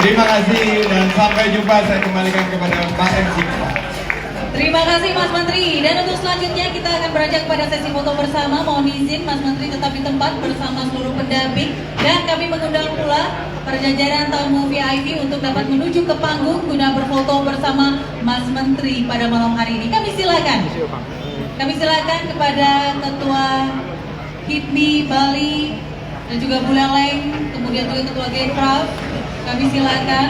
Terima kasih dan sampai jumpa. Saya kembalikan kepada Pak MC. Terima kasih Mas Menteri. Dan untuk selanjutnya kita akan beranjak pada sesi foto bersama. Mohon izin Mas Menteri tetap di tempat bersama seluruh pendamping. Dan kami mengundang pula perjajaran tamu VIP untuk dapat menuju ke panggung guna berfoto bersama Mas Menteri pada malam hari ini. Kami silakan kepada Ketua HIPMI Bali dan juga Buleleng, kemudian juga Ketua Genprov. Kami silakan.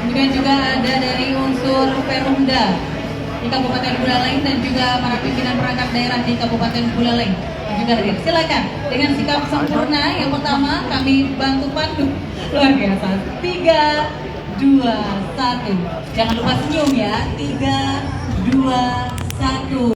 Kemudian juga ada dari unsur Perumda di Kabupaten Buleleng dan juga para pimpinan perangkat daerah di Kabupaten Buleleng juga hadir. Silakan dengan sikap sempurna. Yang pertama kami bantu pandu luar biasa. 3, 2, 1. Jangan lupa senyum ya. 3, 2, 1.